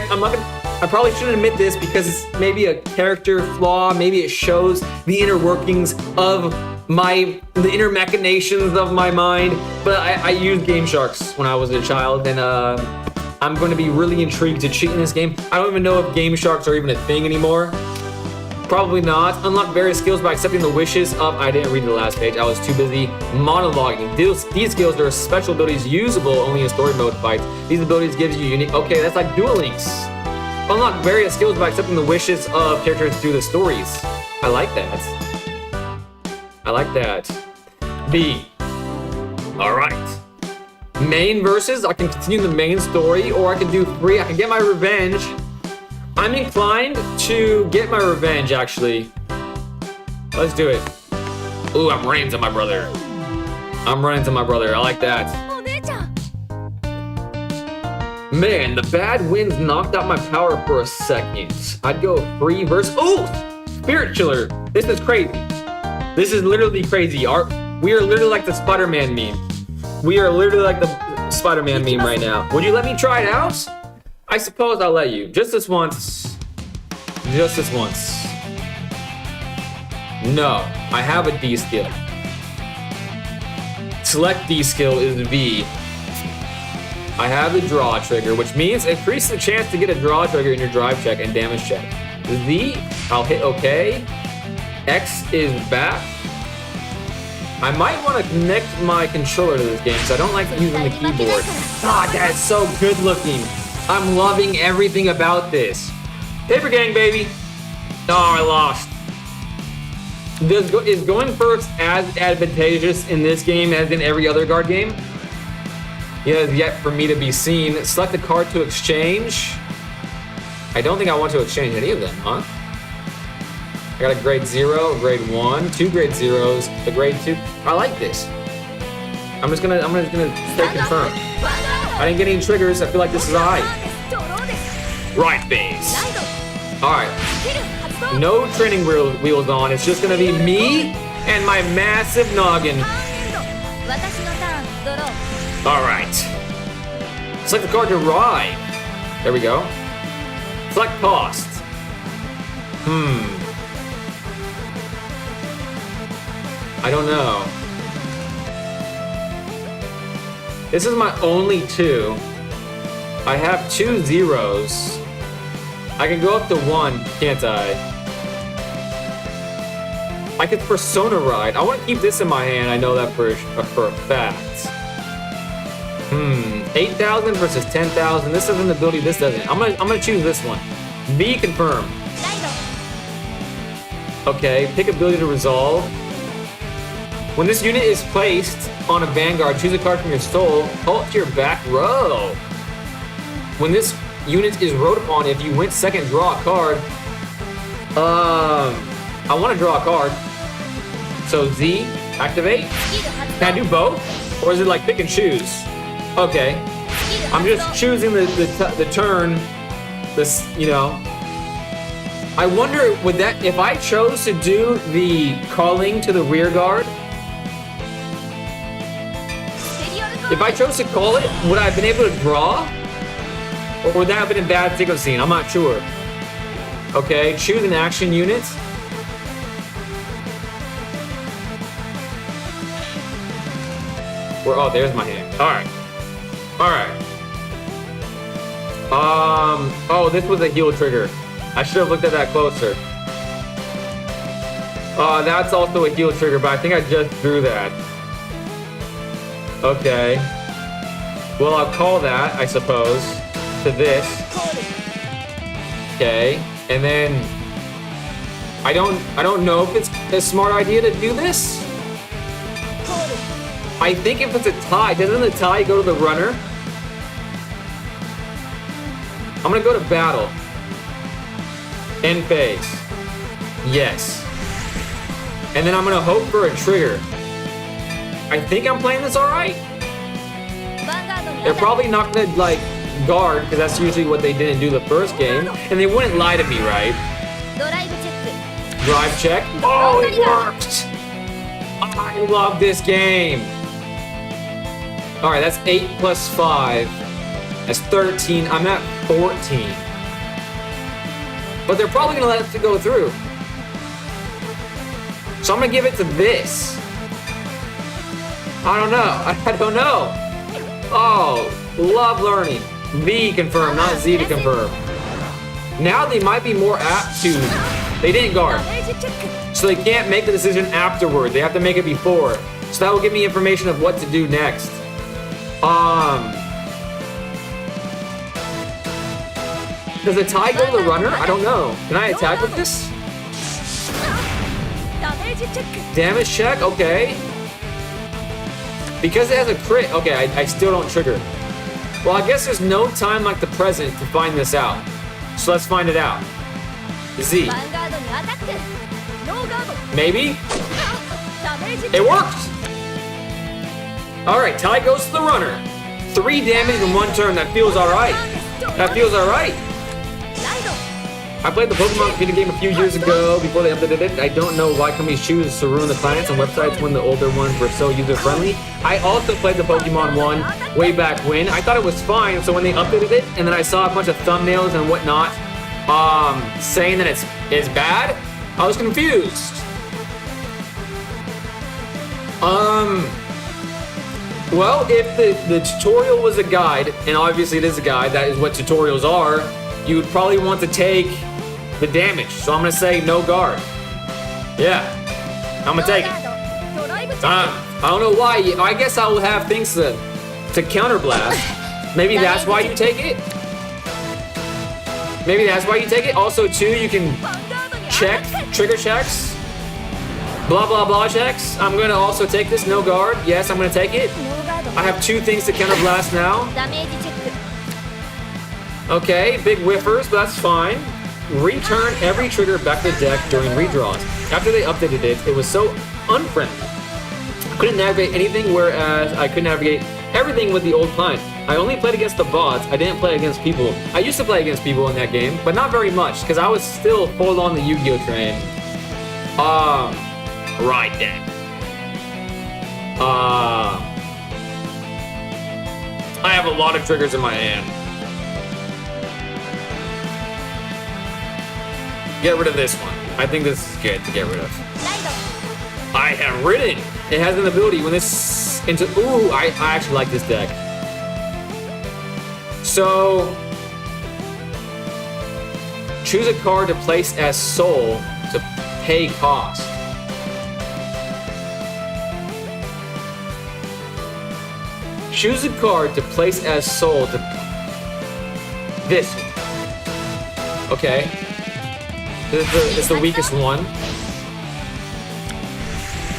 probably shouldn't admit this because it's maybe a character flaw, maybe it shows the inner workings of the inner machinations of my mind, but I used Game Sharks when I was a child, and I'm going to be really intrigued to cheat in this game. I don't even know if Game Sharks are even a thing anymore, Probably not. Unlock various skills by accepting the wishes of... I didn't read the last page. I was too busy monologuing. These skills are special abilities usable only in story mode fights. These abilities gives you unique... Okay, that's like Duel Links. Unlock various skills by accepting the wishes of characters through the stories. I like that. I like that. B. Alright. Main versus. I can continue the main story, or I can do 3. I can get my revenge. I'm inclined to get my revenge, actually. Let's do it. Ooh, I'm running to my brother. I'm running to my brother. I like that. Man, the bad winds knocked out my power for a second. I'd go 3 versus... Ooh! Spirit Chiller. This is crazy. This is literally crazy. We are literally like the Spider-Man meme. We are literally like the Spider-Man meme right now. Would you let me try it out? I suppose I'll let you. Just this once. Just this once. No, I have a D skill. Select D skill is V. I have the draw trigger, which means it increases the chance to get a draw trigger in your drive check and damage check. Z, I'll hit OK. X is back. I might want to connect my controller to this game, so I don't like using the keyboard. Ah, that's so good looking. I'm loving everything about this. Paper Gang, baby. Oh, I lost. Is going first as advantageous in this game as in every other guard game? It has yet for me to be seen. Select a card to exchange. I don't think I want to exchange any of them, huh? I got a grade 0, a grade 1, 2 grade 0s, a grade 2. I like this. I'm just gonna stay confirmed. I didn't get any triggers. I feel like this is I. Right base. Alright. No training wheels on. It's just gonna be me and my massive noggin. Alright. Select the card to ride. There we go. Select cost. I don't know. This is my only 2. I have 2 zeros. I can go up to 1, can't I? I could Persona Ride. I want to keep this in my hand. I know that for a fact. 8,000 versus 10,000. This is an ability. This doesn't. I'm gonna choose this one. V confirm. Okay. Pick ability to resolve. When this unit is placed on a Vanguard, choose a card from your soul. Pull it to your back row. When this unit is rode upon, if you went second, draw a card. I want to draw a card. So Z, activate. Can I do both? Or is it like pick and choose? Okay. I'm just choosing the turn. This, you know. I wonder, would that, if I chose to do the calling to the rear guard, if I chose to call it, would I have been able to draw? Or would that have been a bad sequencing? I'm not sure. Okay, choose an action unit. Oh, there's my hand. Alright. Alright. Oh, this was a heal trigger. I should have looked at that closer. That's also a heal trigger, but I think I just drew that. Okay. Well, I'll call that, I suppose, to this. Okay. And then I don't know if it's a smart idea to do this. I think if it's a tie, doesn't the tie go to the runner? I'm gonna go to battle. End phase. Yes. And then I'm gonna hope for a trigger. I think I'm playing this alright. They're probably not gonna like guard, because that's usually what they didn't do the first game. And they wouldn't lie to me, right? Drive check. Oh, it worked! I love this game. Alright, that's 8 plus 5. That's 13. I'm at 14. But they're probably gonna let it go through. So I'm gonna give it to this. I don't know. I don't know. Oh, love learning. V confirm, not Z to confirm. Now they might be more apt to They didn't ダ guard. メージチェック So they can't make the decision afterward. They have to make it before. So that will give me information of what to do next. Does the tie go to the runner? I don't know. Can I attack with this? ダメージチェック Damage check? Okay. Because it has a crit. Okay, I still don't trigger. Well, I guess there's no time like the present to find this out. So let's find it out. Z. ヴァンガードにアタックノーガード Maybe? ダメージチェック It worked! Alright, tie goes to the runner. 3 damage in 1 turn. That feels alright. That feels alright. ライド I played the Pokemon computer game a few years ago before they updated it. I don't know why companies choose to ruin the planets and websites when the older ones were so user-friendly. I also played the Pokemon one way back when. I thought it was fine, so when they updated it, and then I saw a bunch of thumbnails and whatnot saying that it's bad, I was confused. Well, if the tutorial was a guide, and obviously it is a guide, that is what tutorials are, you would probably want to take the damage. So I'm gonna say no guard. Yeah, I'm gonna take it. ドライブチェック I don't know why. I guess I will have things to counterblast. Maybe that's why you take it. Maybe that's why you take it. Also, too, you can ヴァンガードにアタ check ック trigger checks. Blah blah blah checks. I'm gonna also take this. No guard. Yes, I'm gonna take it. ノーガード I have 2 things to counterblast now. ダメージチェック Okay, big whiffers, but that's fine. Return every trigger back to the deck during redraws. After they updated it, it was so unfriendly. I couldn't navigate anything, whereas I could navigate everything with the old client. I only played against the bots. I didn't play against people. I used to play against people in that game, but not very much, because I was still full on the Yu-Gi-Oh train. Right then. I have a lot of triggers in my hand. Get rid of this one. I think this is good to get rid of. ライド I have ridden. It has an ability when this into. Ooh, I actually like this deck. So choose a card to place as soul to pay cost. Choose a card to place as soul to this one. Okay. It's the weakest one.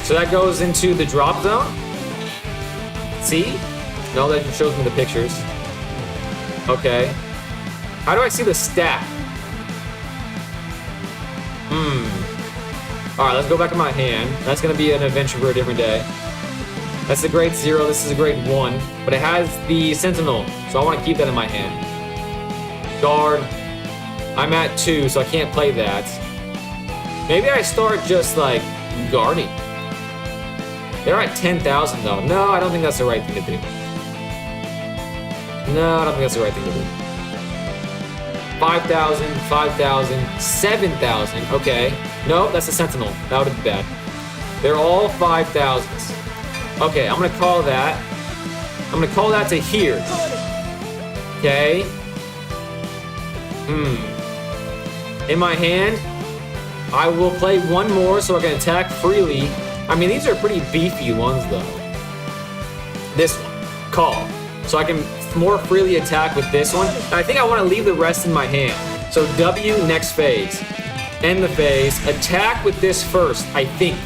So that goes into the drop zone. See? No, that just shows me the pictures. Okay. How do I see the stat? Alright, let's go back to my hand. That's gonna be an adventure for a different day. That's a grade 0, this is a grade 1. But it has the Sentinel, so I want to keep that in my hand. Guard. I'm at 2, so I can't play that. Maybe I start just like guarding. They're at 10,000 though. No, I don't think that's the right thing to do. No, I don't think that's the right thing to do. 5,000, 5,000, 7,000. Okay. No, that's a Sentinel. That would be bad. They're all 5,000s. Okay, I'm gonna call that. I'm gonna call that to here. Okay. In my hand, I will play one more so I can attack freely. I mean, these are pretty beefy ones though. This one, call. So I can more freely attack with this one. And I think I want to leave the rest in my hand. So W, next phase. End the phase. Attack with this first, I think.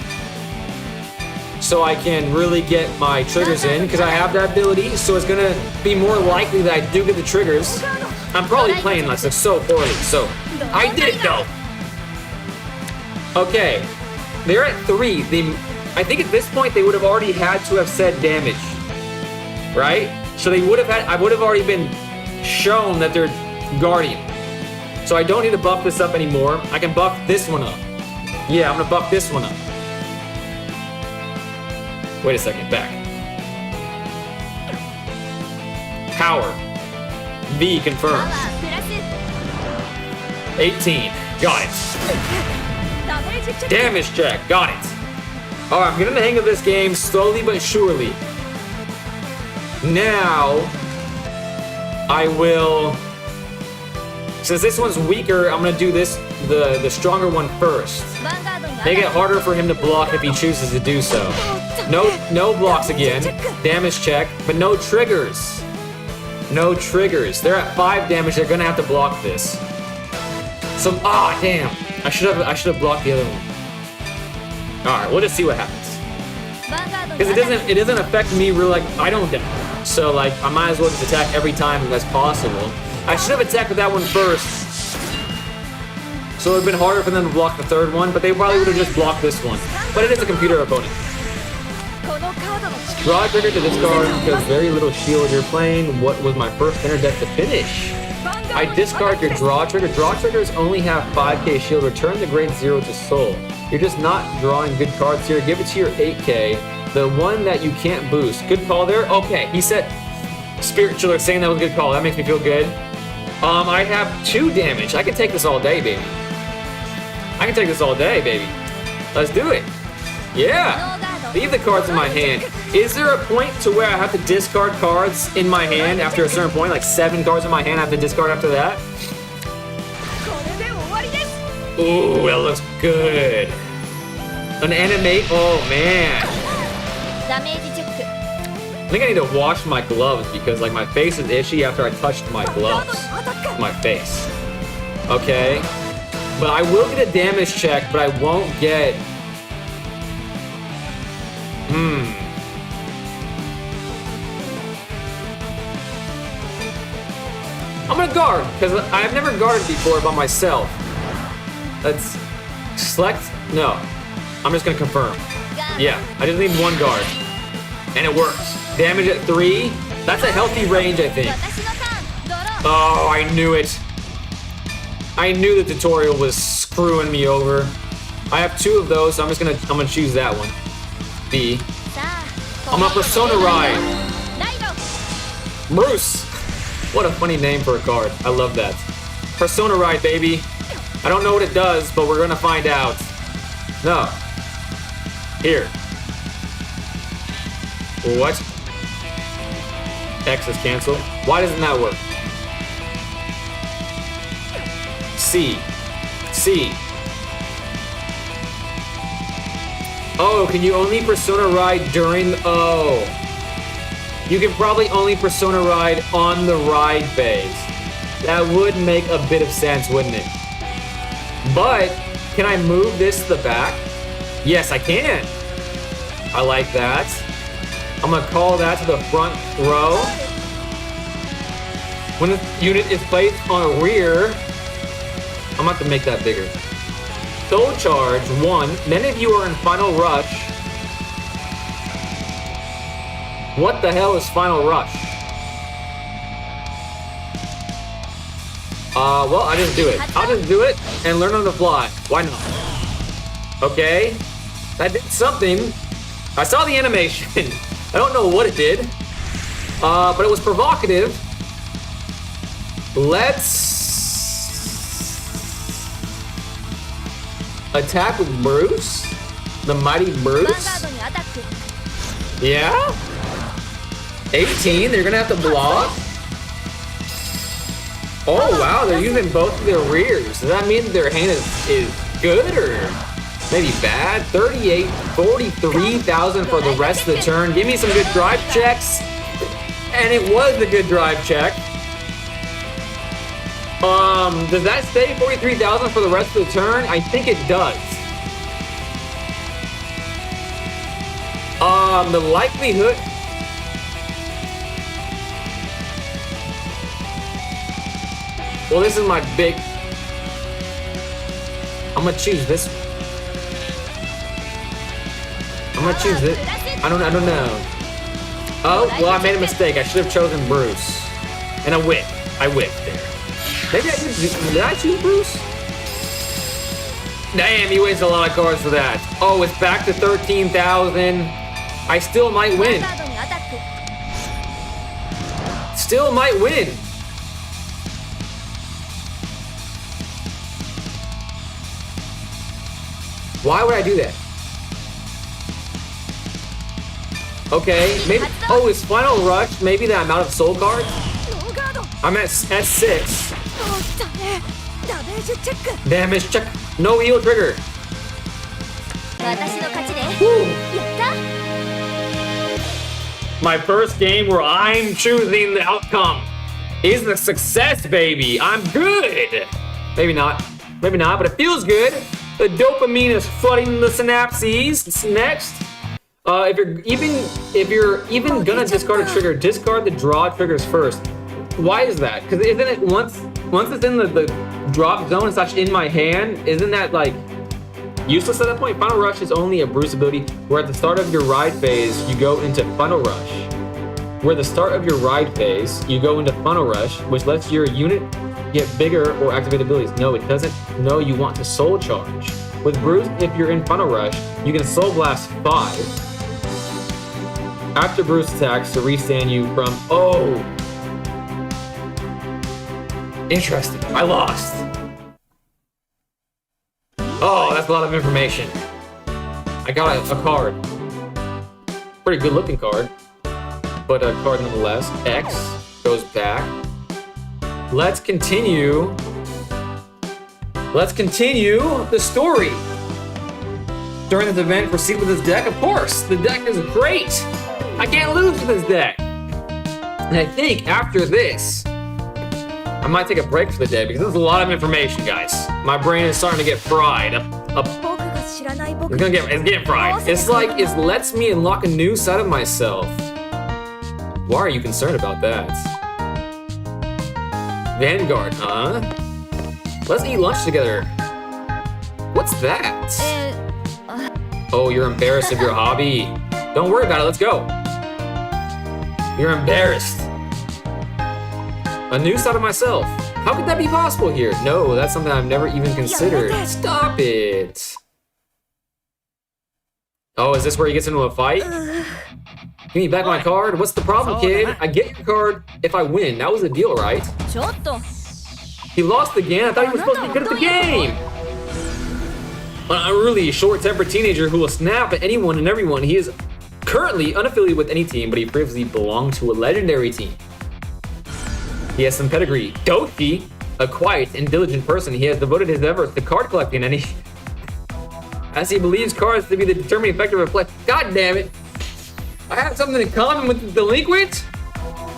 So I can really get my triggers in, because I have that ability, so it's gonna be more likely that I do get the triggers. I'm probably playing this so poorly, so I did it though. Okay, they're at 3. I think at this point they would have already had to have said damage, right? So they would have had. I would have already been shown that they're Guardian. So I don't need to buff this up anymore. I can buff this one up. Yeah, I'm gonna buff this one up. Wait a second, back. Power. V confirmed. パワープラス 18. Got it. ダメージチェック Damage check. Got it. Alright, I'm getting the hang of this game slowly but surely. Now, I will Since this one's weaker, I'm gonna do this, the stronger one first. ヴァンガードにアタック Make it harder for him to block if he chooses to do so. No blocks again. Damage check, but no triggers. No triggers. They're at 5 damage. They're gonna have to block this. So, damn. I should have blocked the other one. All right, we'll just see what happens. ヴァンガードに Because アタック it doesn't affect me really. Like I don't die. So like I might as well just attack every time as possible. I should have attacked with that one first. So it would have been harder for them to block the third one, but they probably would have just blocked this one. But it is a computer opponent. このカードの力 Draw a trigger to discard because very little shield you're playing. What was my first enter deck to finish? I discard your draw trigger. Draw triggers only have 5k shield. Return the grade 0 to soul. You're just not drawing good cards here. Give it to your 8k. The one that you can't boost. Good call there. Okay, he said Spirit Chiller saying that was a good call. That makes me feel good. I have 2 damage. I can take this all day, baby. I can take this all day, baby. Let's do it. Yeah. Leave the cards in my hand. Is there a point to where I have to discard cards in my hand after a certain point? Like 7 cards in my hand I have to discard after that? これで終わりです Ooh, that looks good. An animate? Oh, man. ダメージチェック I think I need to wash my gloves because like my face is itchy after I touched my ヴァンガード gloves. にアタック My face. Okay. But I will get a damage check, but I won't get... I'm gonna guard, because I've never guarded before by myself. Let's select, no. I'm just gonna confirm. Yeah, I just need 1 guard. And it works. Damage at 3, that's a healthy range, I think. 私のターンドロー Oh, I knew it. I knew the tutorial was screwing me over. I have 2 of those, so I'm gonna choose that one. B. さあ I'm a Persona Ride. ライド Bruce! What a funny name for a card. I love that. Persona Ride, baby. I don't know what it does, but we're gonna find out. No. Here. What? X is canceled. Why doesn't that work? C. C. Oh, can you only Persona Ride during... Oh. You can probably only Persona Ride on the ride phase. That would make a bit of sense, wouldn't it? But, can I move this to the back? Yes, I can. I like that. I'm gonna call that to the front row. When the unit is placed on a rear, I'm gonna have to make that bigger. Soul Charge 1. Many of you are in Final Rush. What the hell is Final Rush? Well, I just do it. I'll just do it and learn on the fly. Why not? Okay. That did something. I saw the animation. I don't know what it did. But it was provocative. Let's attack with Bruce. The mighty ヴァンガー Bruce. ドにアタック Yeah? 18, they're gonna have to block? Oh wow, they're using both of their rears. Does that mean their hand is good or maybe bad? 38, 43,000 for the rest of the turn. Give me some good drive checks. And it was a good drive check. Does that stay 43,000 for the rest of the turn? I think it does. The likelihood... Well, this is my big... I'm gonna choose this one. I'm gonna choose this. I don't know. Oh, well, I made a mistake. I should have chosen Bruce. And I whipped. I whipped there. Maybe did I choose Bruce? Damn, he wasted a lot of cards for that. Oh, it's back to 13,000. I still might ヴァン win. ガードにアタック Still might win. Why would I do that? Okay, maybe. Oh, it's Final Rush. Maybe that I'm out of soul cards. ノーガード I'm at 6. Damage check. No heal trigger. 私の勝ちで Woo. やった My first game where I'm choosing the outcome is a success, baby. I'm good. Maybe not, but it feels good. The dopamine is flooding the synapses. Next, if you're even gonna discard a trigger, discard the draw triggers first. Why is that? Because isn't it once it's in the drop zone, it's actually in my hand? Isn't that like useless at that point? Final Rush is only a Bruce ability where at the start of your ride phase, you go into Funnel Rush. Where the start of your ride phase, you go into Funnel Rush, which lets your unit get bigger or activate abilities. No, it doesn't. No, you want to Soul Charge. With Bruce, if you're in Funnel Rush, you can Soul Blast 5 after Bruce attacks to restand you from... Oh! Interesting. I lost. Oh, that's a lot of information. I got a card. Pretty good looking card. But a card nonetheless. X goes back. Let's continue. Let's continue the story. During this event, proceed with this deck. Of course, the deck is great. I can't lose with this deck. And I think after this, I might take a break for the day because there's a lot of information, guys. My brain is starting to get fried. It's getting fried. It's like it lets me unlock a new side of myself. Why are you concerned about that? Vanguard, huh? Let's eat lunch together. What's that? Oh, you're embarrassed of your hobby. Don't worry about it, let's go. You're embarrassed. A new side of myself. How could that be possible here? No, that's something I've never even considered. Stop it. Oh, is this where he gets into a fight? Give me back my card. What's the problem, kid? I get your card if I win. That was the deal, right? ちょっと He lost again. I thought he was supposed to be good at the game. A really short-tempered teenager who will snap at anyone and everyone. He is currently unaffiliated with any team, but he previously belonged to a legendary team. He has some pedigree. Doki, a quiet and diligent person, he has devoted his efforts to card collecting, and as he believes cards to be the determining factor of play. God damn it! I have something in common with the delinquent?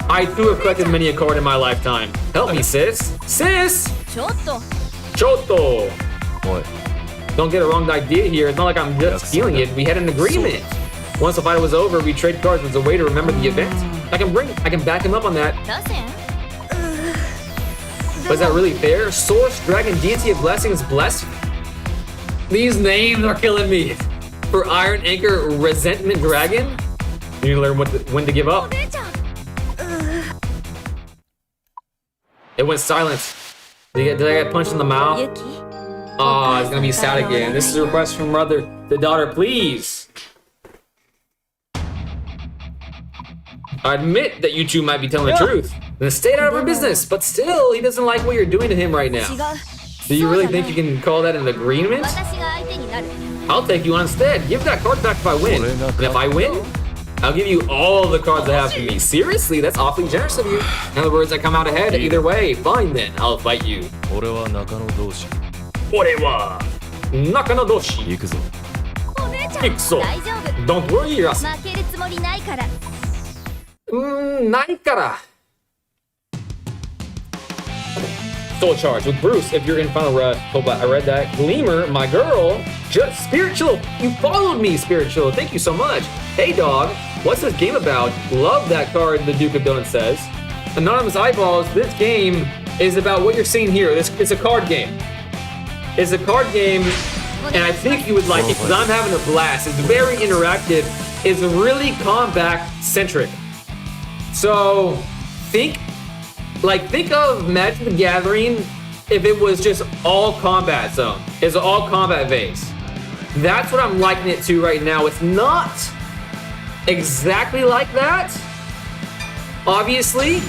I too have collected many a card in my lifetime. Help me, sis. Sis! ちょっと Choto! What? Don't get a wrong idea here. It's not like I'm just stealing it. We had an agreement. Once the fight was over, we trade cards as a way to remember the event. I can back him up on that. 出せん But is that really fair? Source, Dragon, Deity of Blessings, Blessed? These names are killing me. For Iron Anchor, Resentment Dragon? You need to learn when to give up. 姉ちゃん It went silent. Did I get punched in the mouth? ユキ Oh, it's gonna be sad again. This is a request from the daughter, please. I admit that you two might be telling the truth. Then stay out of our business, but still, he doesn't like what you're doing to him right now. 違う Do you really think you can call that an agreement? 私が相手になる I'll take you on instead. Give that card back if I win. And if I win, I'll give you all the cards I have for me. Seriously, that's awfully generous of you. In other words, I come out ahead either way. Fine then, I'll fight you. 俺は中野同士俺は中野同士。行くぞ。お姉ちゃん行くぞ。大丈夫 Don't worry yourself. 負けるつもりないから ないから. Soul Charge with Bruce if you're in Final Rush. Hope I read that. Gleamer, my girl. Just Spiritual. You followed me, Spiritual. Thank you so much. Hey, dog. What's this game about? Love that card, the Duke of Donuts says. Anonymous Eyeballs, this game is about what you're seeing here. It's a card game. It's a card game, and I think you would like it because I'm having a blast. It's very interactive. It's really combat-centric. So, think of Magic the Gathering if it was just all combat zone. It's an all combat base. That's what I'm likening it to right now. It's not exactly like that, obviously,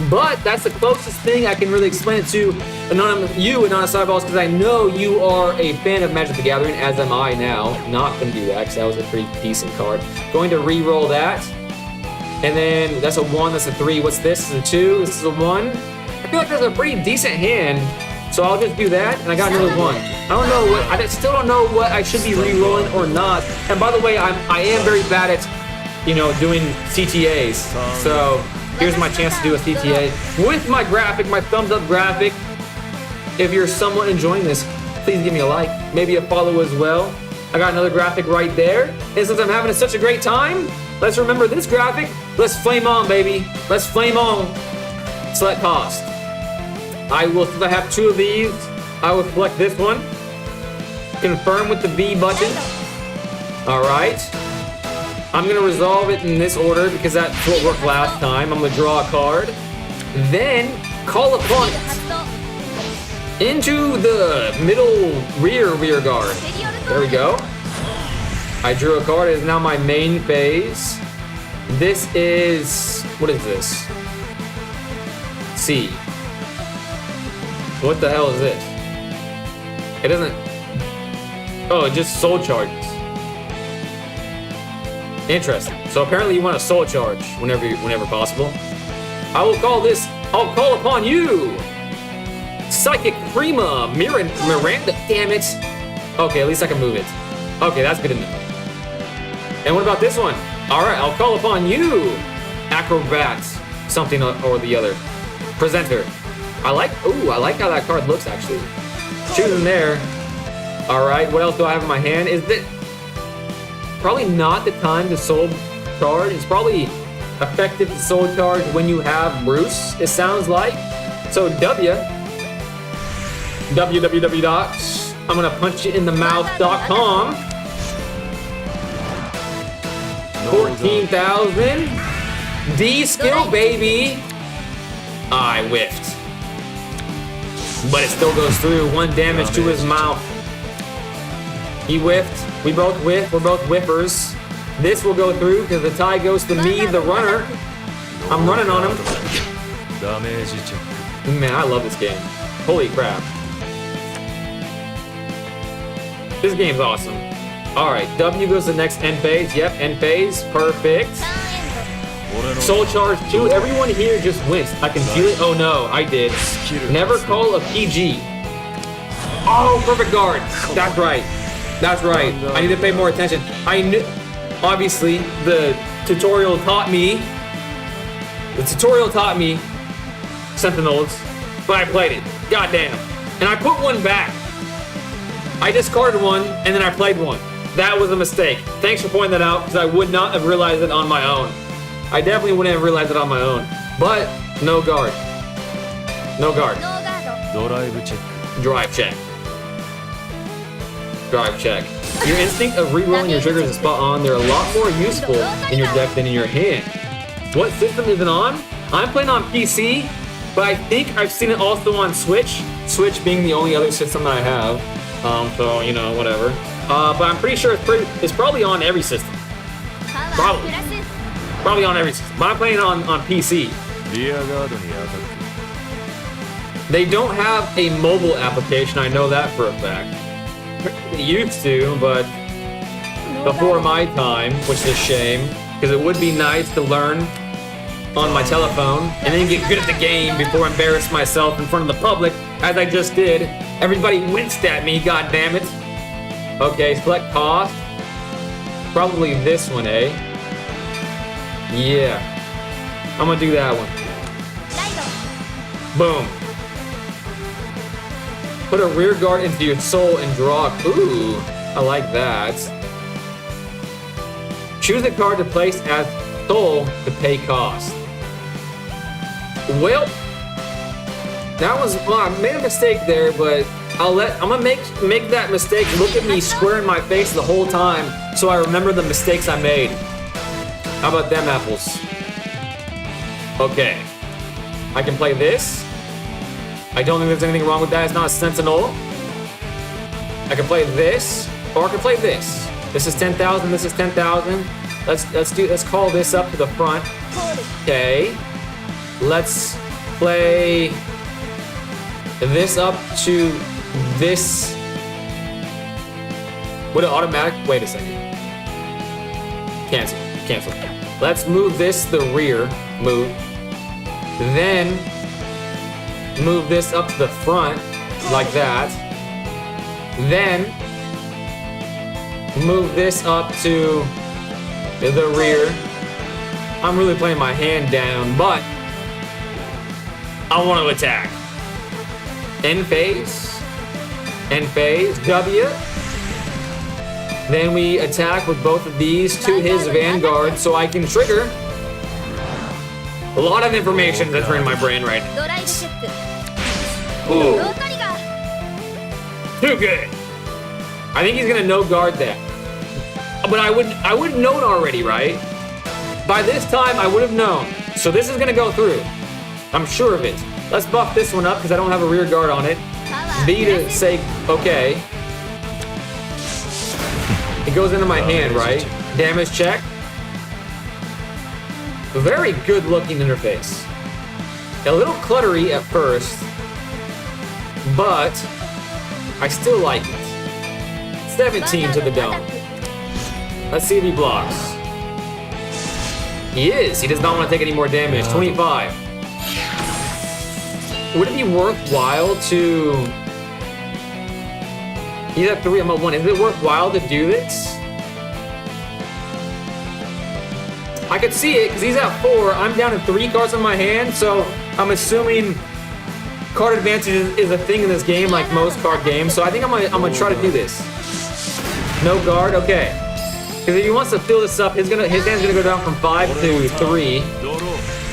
but that's the closest thing I can really explain it to Anonymous Eyeballs, because I know you are a fan of Magic the Gathering, as am I now. Not gonna do that, because that was a pretty decent card. Going to re-roll that. And then that's a 1, that's a 3. What's this? This is a 2, this is a 1. I feel like that's a pretty decent hand, so I'll just do that, and I got another one. I don't know what, I still don't know what I should be re-rolling or not. And by the way, I am very bad at, you know, doing CTAs. So here's my chance to do a CTA with my graphic, my thumbs up graphic. If you're somewhat enjoying this, please give me a like, maybe a follow as well. I got another graphic right there. And since I'm having such a great time, let's remember this graphic. Let's flame on, baby. Let's flame on. Select cost. I will, since I have 2 of these, I will select this one. Confirm with the B button. All right. I'm gonna resolve it in this order because that's what worked last time. I'm gonna draw a card. Then call upon it into the middle rear guard. There we go. I drew a card. It is now my main phase. This is, what is this? C. What the hell is this? It doesn't, oh, it just soul charges. Interesting. So apparently you want a soul charge whenever possible. I will call this, I'll call upon you. Psychic Prima, Miranda, damn it. Okay, at least I can move it. Okay, that's good enough. And what about this one? All right, I'll call upon you. Acrobat, something or the other. Presenter. I like how that card looks actually. Choosing there. All right, what else do I have in my hand? Is that probably not the time to soul charge? It's probably effective to soul charge when you have Bruce, it sounds like. So www.I'mGonnaPunchYouInTheMouth.com. 14,000. D skill, baby. I whiffed. But it still goes through. 1 damage to his mouth. He whiffed. We both whiff. We're both whiffers. This will go through because the tie goes to me, the runner. I'm running on him. Man, I love this game. Holy crap. This game's awesome. All right, W goes to the next end phase. Yep, end phase. Perfect. Soul charge 2. Everyone here just winced. I can feel it. Oh no, I did. Never call a PG. Oh, perfect guard. That's right. That's right. I need to pay more attention. I knew. Obviously, the tutorial taught me. Sentinels, but I played it. Goddamn. And I put one back. I discarded one and then I played one. That was a mistake. Thanks for pointing that out because I would not have realized it on my own. I definitely wouldn't have realized it on my own. But no guard. No guard. Drive check. Drive check. Your instinct of re-rolling your triggers is spot on. They're a lot more useful in your deck than in your hand. What system is it on? I'm playing on PC, but I think I've seen it also on Switch. Switch being the only other system that I have. So, you know, whatever. But I'm pretty sure it's probably on every system. Probably on every system. But I'm playing on PC. They don't have a mobile application, I know that for a fact. They used to, but before my time, which is a shame, because it would be nice to learn on my telephone and then get good at the game before I embarrass myself in front of the public, as I just did. Everybody winced at me, god damn it. Okay, select cost. Probably this one, eh? Yeah. I'm gonna do that one. Boom. Put a rear guard into your soul and draw. Ooh, I like that. Choose a card to place as soul to pay cost. Well, that was, well, I made a mistake there, but I'm gonna make that mistake look at me square in my face the whole time so I remember the mistakes I made. How about them apples? Okay. I can play this. I don't think there's anything wrong with that. It's not a sentinel. I can play this, or I can play this. This is 10,000. This is 10,000. Let's call this up to the front. Okay. Let's play this up to this. Would it automatic? Wait a second. Cancel. Cancel. Let's move this to the rear. Move. Then move this up to the front, like that. Then, move this up to the rear. I'm really playing my hand down, but I want to attack. End phase, W. Then we attack with both of these to his Vanguard so I can trigger. A lot of information that's in my brain right now. ドライブチェック Ooh, ロートリガー too good. I think he's gonna no guard that. But I would know it already, right? By this time, I would have known. So this is gonna go through. I'm sure of it. Let's buff this one up because I don't have a rear guard on it. パワー B to say, okay. It goes into my hand, right? Damage check. Very good looking interface. A little cluttery at first, but I still like it. 17 to the dome. Let's see if he blocks. He is. He does not want to take any more damage. 25. Would it be worthwhile to... He's at 3, I'm at 1. Is it worthwhile to do this? I could see it because he's at 4. I'm down to 3 cards in my hand, so I'm assuming card advantage is a thing in this game, like most card games. So I think I'm gonna try to do this. No guard, okay. Because if he wants to fill this up, his hand's gonna go down from 5 to 3,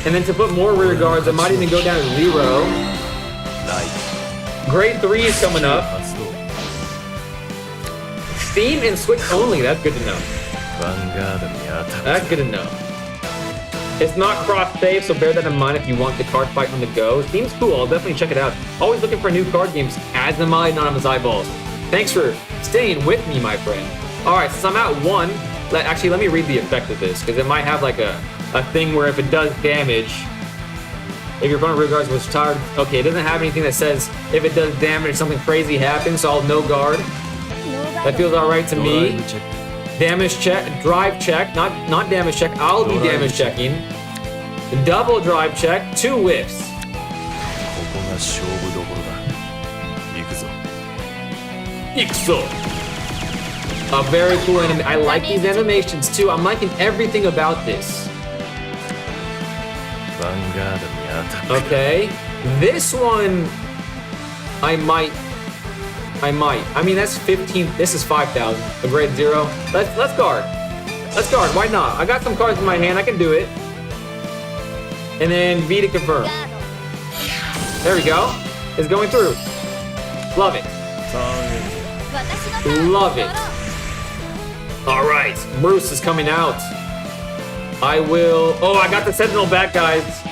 and then to put more rear guards, it might even go down to 0. Grade 3 is coming up. Steam and Switch only. That's good to know. That's good to know. It's not cross-save, so bear that in mind if you want the card fight on the go. Steam's cool. I'll definitely check it out. Always looking for new card games. As am I, anonymous eyeballs. Thanks for staying with me, my friend. All right, since I'm at 1, actually, let me read the effect of this, because it might have like a thing where if it does damage, if your opponent rear guards was tired, okay, it doesn't have anything that says if it does damage, something crazy happens, so I'll no guard. That feels all right to me. Damage check, drive check, not damage check. I'll be damage checking. Double drive check, 2 whiffs. Ikuzo. A very cool anime. I like these animations too. I'm liking everything about this. Okay, this one, I might. I mean, that's 15. This is 5,000. A grade 0. Let's guard. Let's guard. Why not? I got some cards in my hand. I can do it. And then V to confirm. There we go. It's going through. Love it. Love it. All right. Bruce is coming out. I will. Oh, I got the Sentinel back, guys.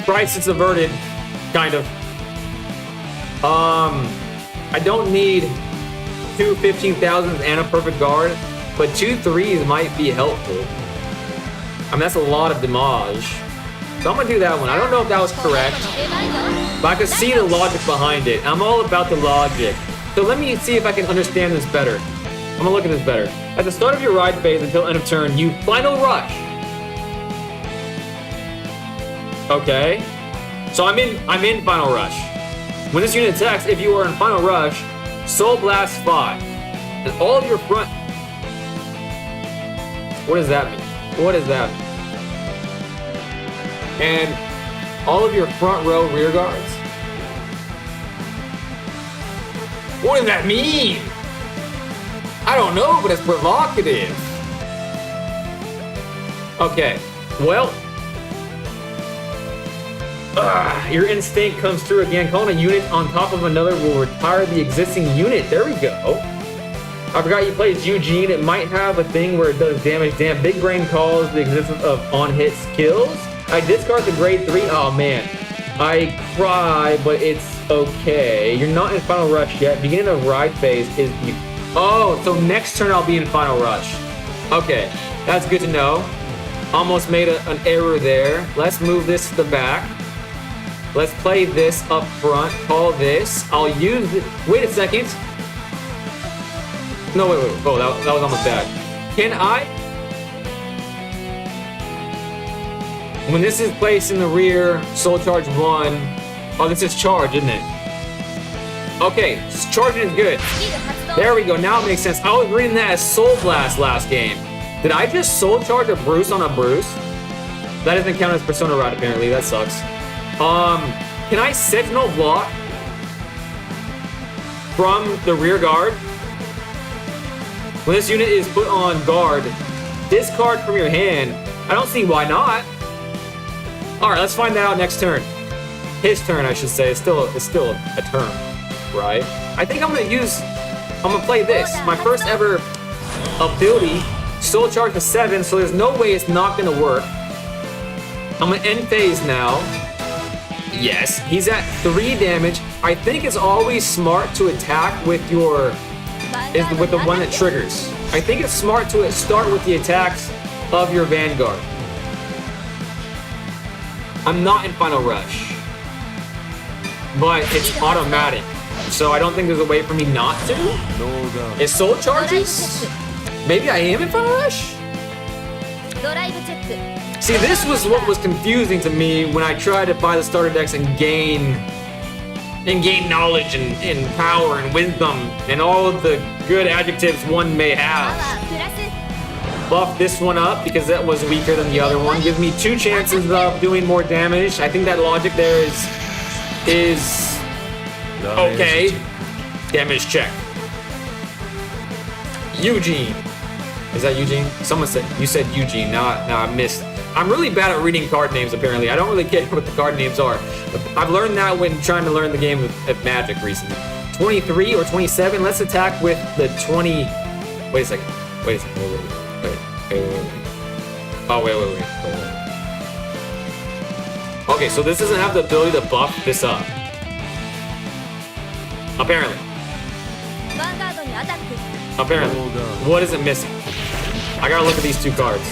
Crisis averted. Kind of. I don't need 2 15,000s and a perfect guard, but 2 3s might be helpful. I mean, that's a lot of damage. So I'm gonna do that one. I don't know if that was correct, but I could see the logic behind it. I'm all about the logic. So let me see if I can understand this better. I'm gonna look at this better. At the start of your ride phase until end of turn, you final rush. Okay. So I'm in final rush. When this unit attacks, if you are in final rush, Soul Blast 5. And all of your front... What does that mean? What does that mean? And all of your front row rear guards? What does that mean? I don't know, but it's provocative. Okay, well... your instinct comes through again. Calling a unit on top of another will retire the existing unit. There we go. I forgot you played Eugene. It might have a thing where it does damage. Damn, Big Brain calls the existence of on-hit skills. I discard the grade 3. Oh, man. I cry, but it's okay. You're not in final rush yet. Beginning of ride phase is... Oh, so next turn I'll be in final rush. Okay, that's good to know. Almost made an error there. Let's move this to the back. Let's play this up front. Call this. I'll use it. Wait a second. No, wait. Oh, that was almost bad. Can I? When this is placed in the rear, Soul Charge 1, Oh, this is charge, isn't it? Okay, charging is good. スキル発動 There we go. Now it makes sense. I was reading that as Soul Blast last game. Did I just Soul Charge a Bruce on a Bruce? That doesn't count as Persona Rod, apparently. That sucks. Can I Sentinel block from the rear guard? When this unit is put on guard, discard from your hand. I don't see why not. All right, let's find that out next turn. His turn, I should say. It's still a turn, right? I think I'm gonna play this. My first ever ability, Soul Charge to 7, so there's no way it's not gonna work. I'm gonna end phase now. Yes, he's at 3 damage. I think it's always smart to attack with your with the one that triggers. I think it's smart to start with the attacks of your Vanguard. I'm not in Final Rush, but it's automatic, so I don't think there's a way for me not to. Is Soul Charges? Maybe I am in Final Rush? ドライブチェック See, this was what was confusing to me when I tried to buy the starter decks and gain knowledge and power and wisdom and all of the good adjectives one may パ have. ワープラス Buff this one up because that was weaker than the other one. Gives me 2 chances of doing more damage. I think that logic there is okay. Damage check. Eugene. Is that Eugene? Someone said you said Eugene. Now I missed. I'm really bad at reading card names, apparently. I don't really get what the card names are. I've learned that when trying to learn the game of Magic recently. 23 or 27. Let's attack with the 20. Wait a second. Wait. Oh, wait. Okay, so this doesn't have the ability to buff this up. Apparently. ヴァンガードにアタック Apparently. What is it missing? I gotta look at these 2 cards.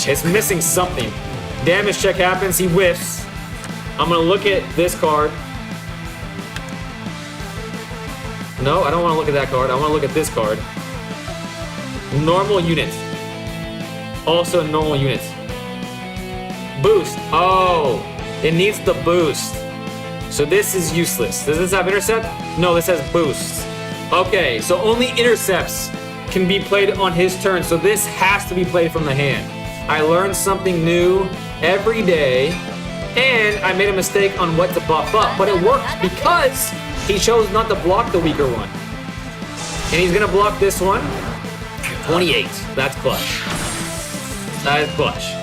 It's missing something. Damage check happens, he whiffs. I'm gonna look at this card. No, I don't wanna look at that card. I wanna look at this card. Normal unit. Also a normal unit. Boost. Oh, it needs the boost. So this is useless. Does this have intercept? No, this has boost. Okay, so only intercepts can be played on his turn, so this has to be played from the hand. I learned something new every day, and I made a mistake on what to buff up, but it worked because he chose not to block the weaker one. And he's gonna block this one. 28, that's clutch. That is clutch.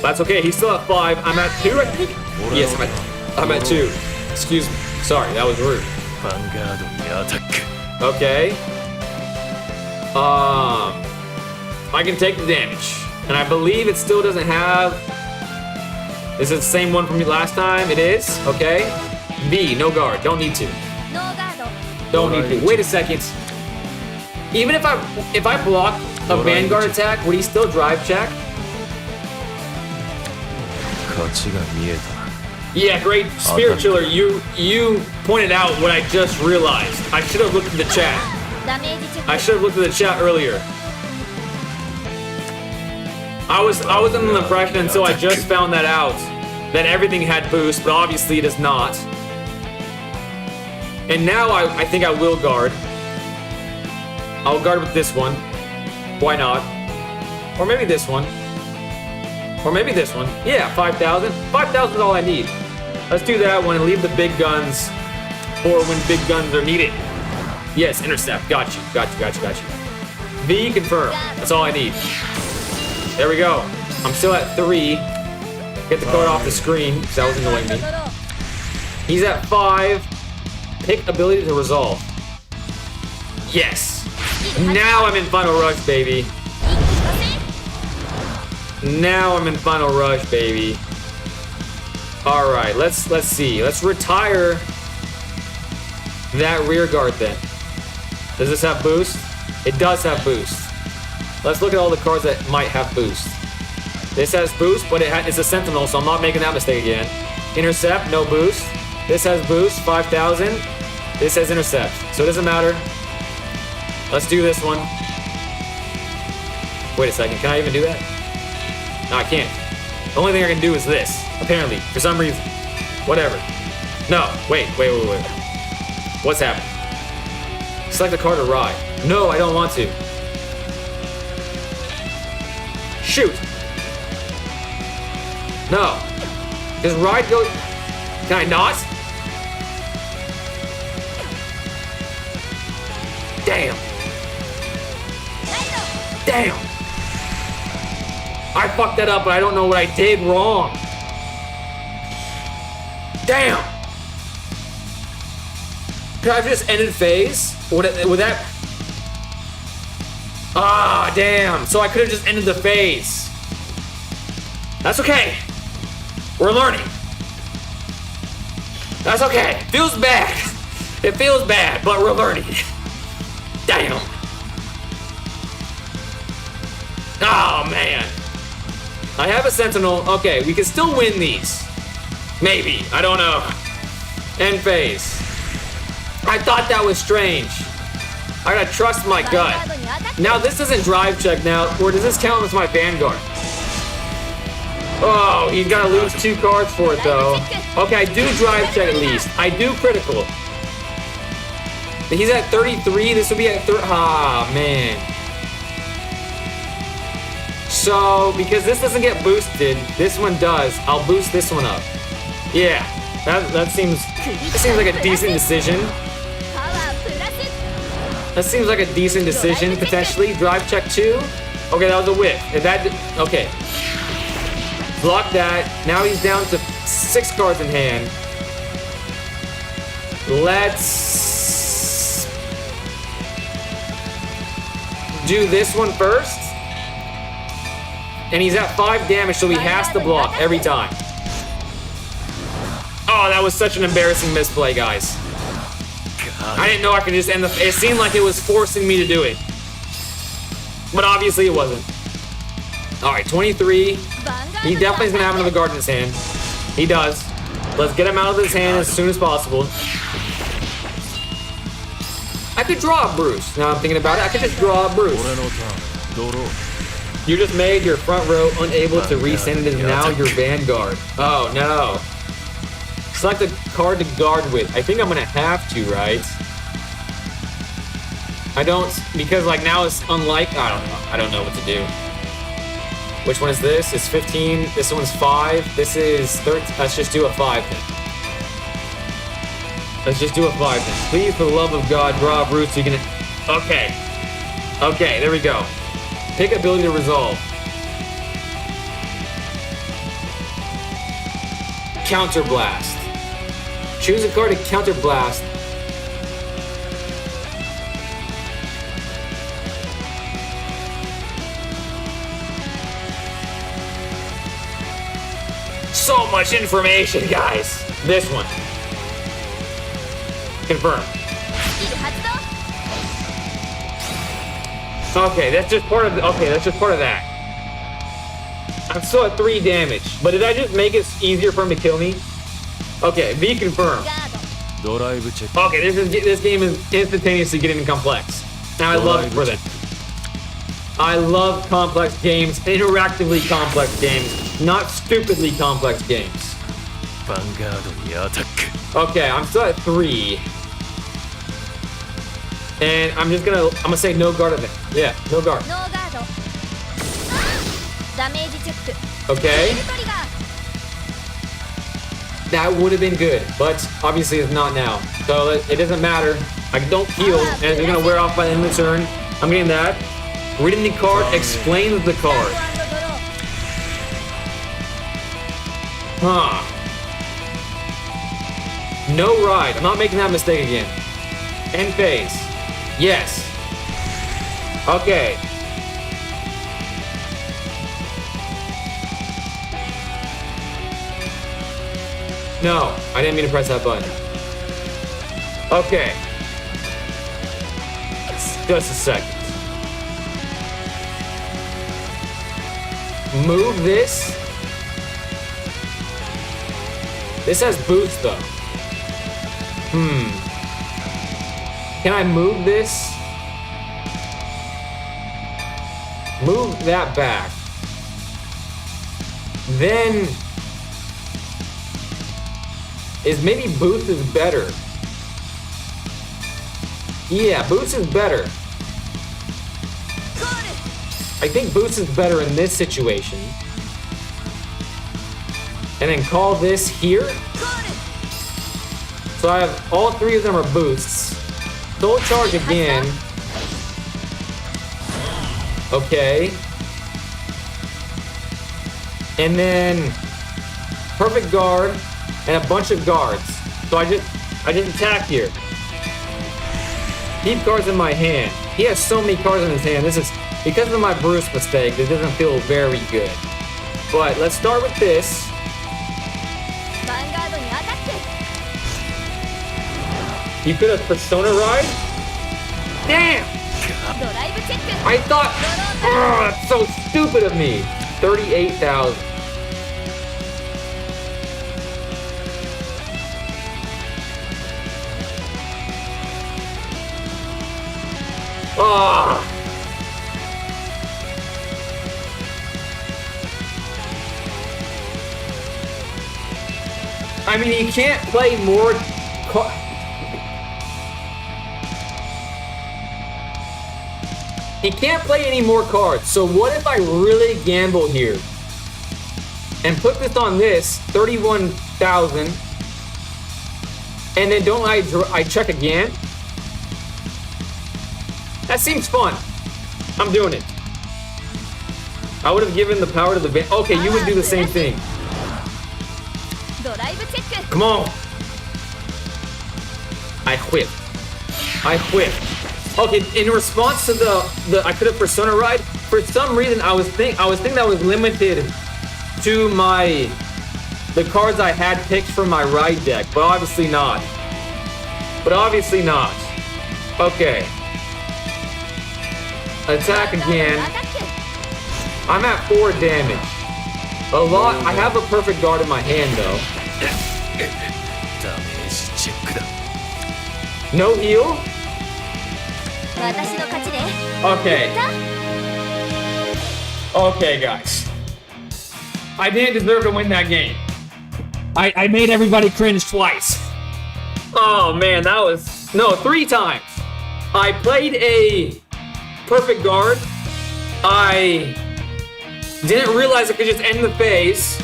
That's okay, he's still at 5. I'm at 2, I think? Yes, I'm at 2. Excuse me, sorry, that was rude. Okay. I can take the damage. And I believe it still doesn't have... Is it the same one from last time? It is? Okay. B, no guard. Don't need to. ノーガード Don't need to. Wait a second. Even if I block a Vanguard attack, would he still drive check? Yeah, great Spirit Chiller. You pointed out what I just realized. I should have looked at the chat. ダメージチェック I should have looked at the chat earlier. I was under the impression until I just found that out that everything had boost, but obviously it does not. And now I think I will guard. I'll guard with this one. Why not? Or maybe this one. Or maybe this one. Yeah, 5,000. 5,000 is all I need. Let's do that one and leave the big guns for when big guns are needed. Yes, intercept. Got you. V, confirm. That's all I need. There we go. I'm still at 3. Get the card off the screen, because that was annoying me. ドロー He's at 5. Pick ability to resolve. Yes. Now I'm in Final Rush, baby. 一気呵成 Now I'm in Final Rush, baby. All right, let's see. Let's retire that rear guard then. Does this have boost? It does have boost. Let's look at all the cards that might have boost. This has boost, but it's a Sentinel, so I'm not making that mistake again. Intercept, no boost. This has boost, 5,000. This has intercept, so it doesn't matter. Let's do this one. Wait a second, can I even do that? No, I can't. The only thing I can do is this, apparently, for some reason. Whatever. No, wait. What's happening? Select a card to ride. No, I don't want to. Shoot. No. Does ride go? Can I not? Damn. Damn. I fucked that up, but I don't know what I did wrong. Damn. Could I have just ended phase? Would that? Ah, damn. So I could have just ended the phase. That's okay. We're learning. That's okay. Feels bad. It feels bad, but we're learning. Damn. Oh, man. I have a sentinel. Okay, we can still win these. Maybe. I don't know. End phase. I thought that was strange. I gotta trust my gut. Now, this isn't drive check now, or does this count as my Vanguard? Oh, he's gotta lose 2 cards for it, though. Okay, I do drive check at least. I do critical. He's at 33. This will be at 30. Ah, man. So, because this doesn't get boosted, this one does. I'll boost this one up. Yeah, that seems like a decent decision. That seems like a decent decision, potentially. Drive check 2. Okay, that was a whiff. If that, okay. Block that. Now he's down to 6 cards in hand. Let's do this one first. And he's at 5 damage, so he has to block every time. Oh, that was such an embarrassing misplay, guys. I didn't know I could just end the... It seemed like it was forcing me to do it. But obviously it wasn't. Alright, 23. He definitely is going to have another guard in his hand. He does. Let's get him out of his hand as soon as possible. I could draw a Bruce. Now I'm thinking about it. I could just draw a Bruce. You just made your front row unable to resend it, and now your Vanguard. Oh, no. Select a card to guard with. I think I'm going to have to, right? I don't, because like now it's unlike, I don't know. I don't know what to do. Which one is this? It's 15. This one's 5. This is 13. Let's just do a 5 then. Let's just do a 5 then. Please, for the love of God, draw a Bruce so you can... Okay. Okay, there we go. Pick ability to resolve. Counter Blast. Choose a card to counter blast. So much information, guys. This one. Confirm. Okay, that's just part of the, okay, that's just part of that. I'm still at 3 damage, but did I just make it easier for him to kill me? Okay, V confirm. Okay, this game is instantaneously getting complex. Now I love it for that. I love complex games, interactively complex games, not stupidly complex games. Okay, I'm still at 3. And I'm gonna say no guard event. Yeah, no guard. Okay. That would have been good, but obviously it's not now. So it doesn't matter. I don't heal, and it's gonna wear off by the end of the turn. I'm getting that. Reading the card explains the card. Huh. No ride. I'm not making that mistake again. End phase. Yes. Okay. No, I didn't mean to press that button. Okay. Just a second. Move this. This has boost though. Can I move this? Move that back. Then is maybe Boost is better. Yeah, Boost is better. I think Boost is better in this situation. And then call this here. So I have all three of them are boosts. Soul Charge again. Okay. And then Perfect Guard and a bunch of guards. So I just attack here. Keep cards in my hand. He has so many cards in his hand. This is because of my Bruce mistake. This doesn't feel very good. But let's start with this. You could have Persona Ride? Damn! I thought... Oh, that's so stupid of me. 38,000. Ah! I mean, you can't play more... He can't play any more cards. So what if I really gamble here and put this on this 31,000, and then don't I check again? That seems fun. I'm doing it. I would have given the power to the okay, you would do the same thing. Come on. I whip. Okay, in response to the I could have Persona Ride, for some reason I was thinking that was limited to the cards I had picked from my ride deck, but obviously not. Okay. Attack again. I'm at 4 damage. A lot. I have a Perfect Guard in my hand though. No heal? Okay. Okay, guys. I didn't deserve to win that game. I made everybody cringe twice. Oh man, that was... No, 3 times. I played a Perfect Guard. I didn't realize I could just end the phase.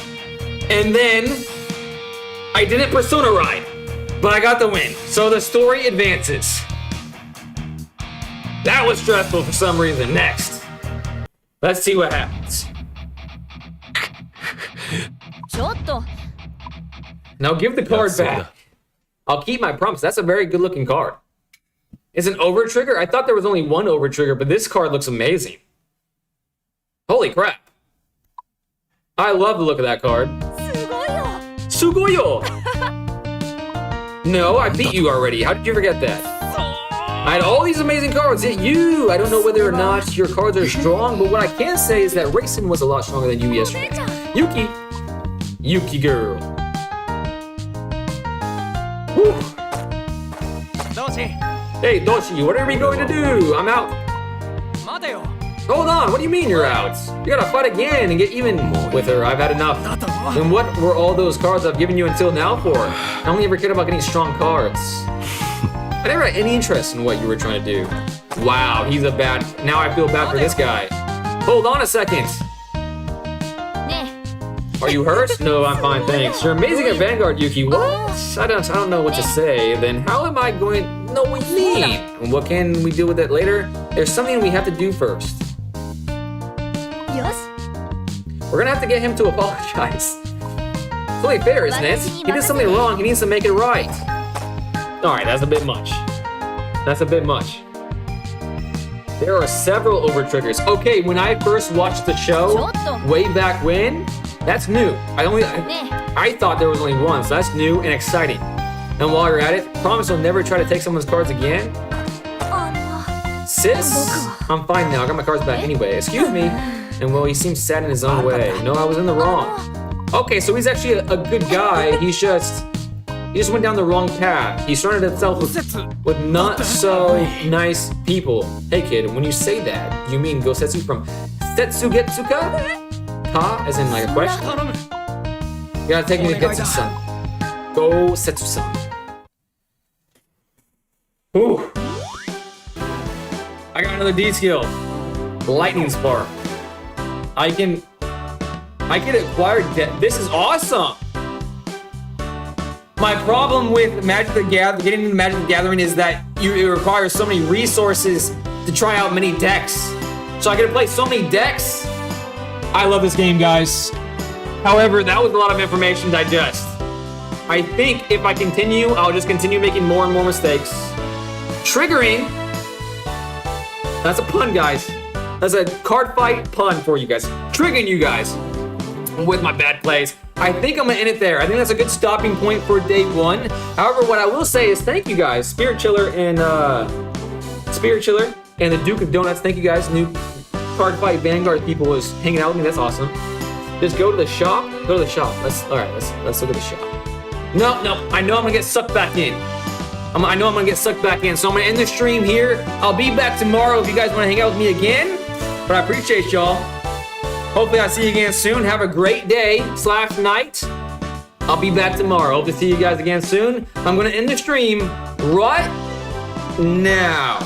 And then I didn't Persona Ride. But I got the win. So the story advances. That was stressful for some reason. Next. Let's see what happens. Now give the card back. I'll keep my promise. That's a very good looking card. Is an over trigger? I thought there was only one over trigger, but this card looks amazing. Holy crap. I love the look of that card. Sugoyo! No, I beat you already. How did you forget that? I had all these amazing cards, yet you! I don't know whether or not your cards are strong, but what I can say is that Racing was a lot stronger than you yesterday. Yuki girl. Whew. Hey, Doshi, what are we going to do? I'm out. Hold on, what do you mean you're out? You gotta fight again and get even with her. I've had enough. And what were all those cards I've given you until now for? I only ever cared about getting strong cards. I never had any interest in what you were trying to do. Wow, he's a bad... Now I feel bad for this guy. Hold on a second. Are you hurt? No, I'm fine, thanks. You're amazing at Vanguard, Yuki. What? I don't know what to say. Then how am I going... No, what do you mean? And what can we do with it later? There's something we have to do first. We're gonna have to get him to apologize. It's only fair, isn't it? He did something wrong, he needs to make it right. Alright, that's a bit much. There are several over triggers. Okay, when I first watched the show, way back when, that's new. I thought there was only one, so that's new and exciting. And while you're at it, promise you'll never try to take someone's cards again? Sis? I'm fine now, I got my cards back anyway. Excuse me. And well, he seems sad in his own way. No, I was in the wrong. Okay, so he's actually a good guy. He just went down the wrong path. He surrounded himself with not so nice people. Hey kid, when you say that, you mean Gosetsu from Setsugetsuka? Ka, as in like a question? You gotta take me to Getsu-san. Go Setsusan. Ooh. I got another D skill. Lightning Spark. I can acquire this is awesome. My problem with Magic the Gathering, getting into Magic the Gathering, is that it requires so many resources to try out many decks. So I gotta play so many decks. I love this game, guys. However, that was a lot of information to digest. I think if I continue, I'll just continue making more and more mistakes. Triggering. That's a pun, guys. That's a card fight pun for you guys. Triggering you guys with my bad plays. I think I'm gonna end it there. I think that's a good stopping point for day one. However, what I will say is thank you guys, Spirit Chiller and the Duke of Donuts. Thank you guys. New Cardfight Vanguard people was hanging out with me. That's awesome. Just go to the shop. Go to the shop. Let's look at the shop. No. I know I'm gonna get sucked back in. I know I'm gonna get sucked back in. So I'm gonna end the stream here. I'll be back tomorrow if you guys want to hang out with me again. But I appreciate y'all. Hopefully I see you again soon. Have a great day/night. I'll be back tomorrow. Hope to see you guys again soon. I'm gonna end the stream right now.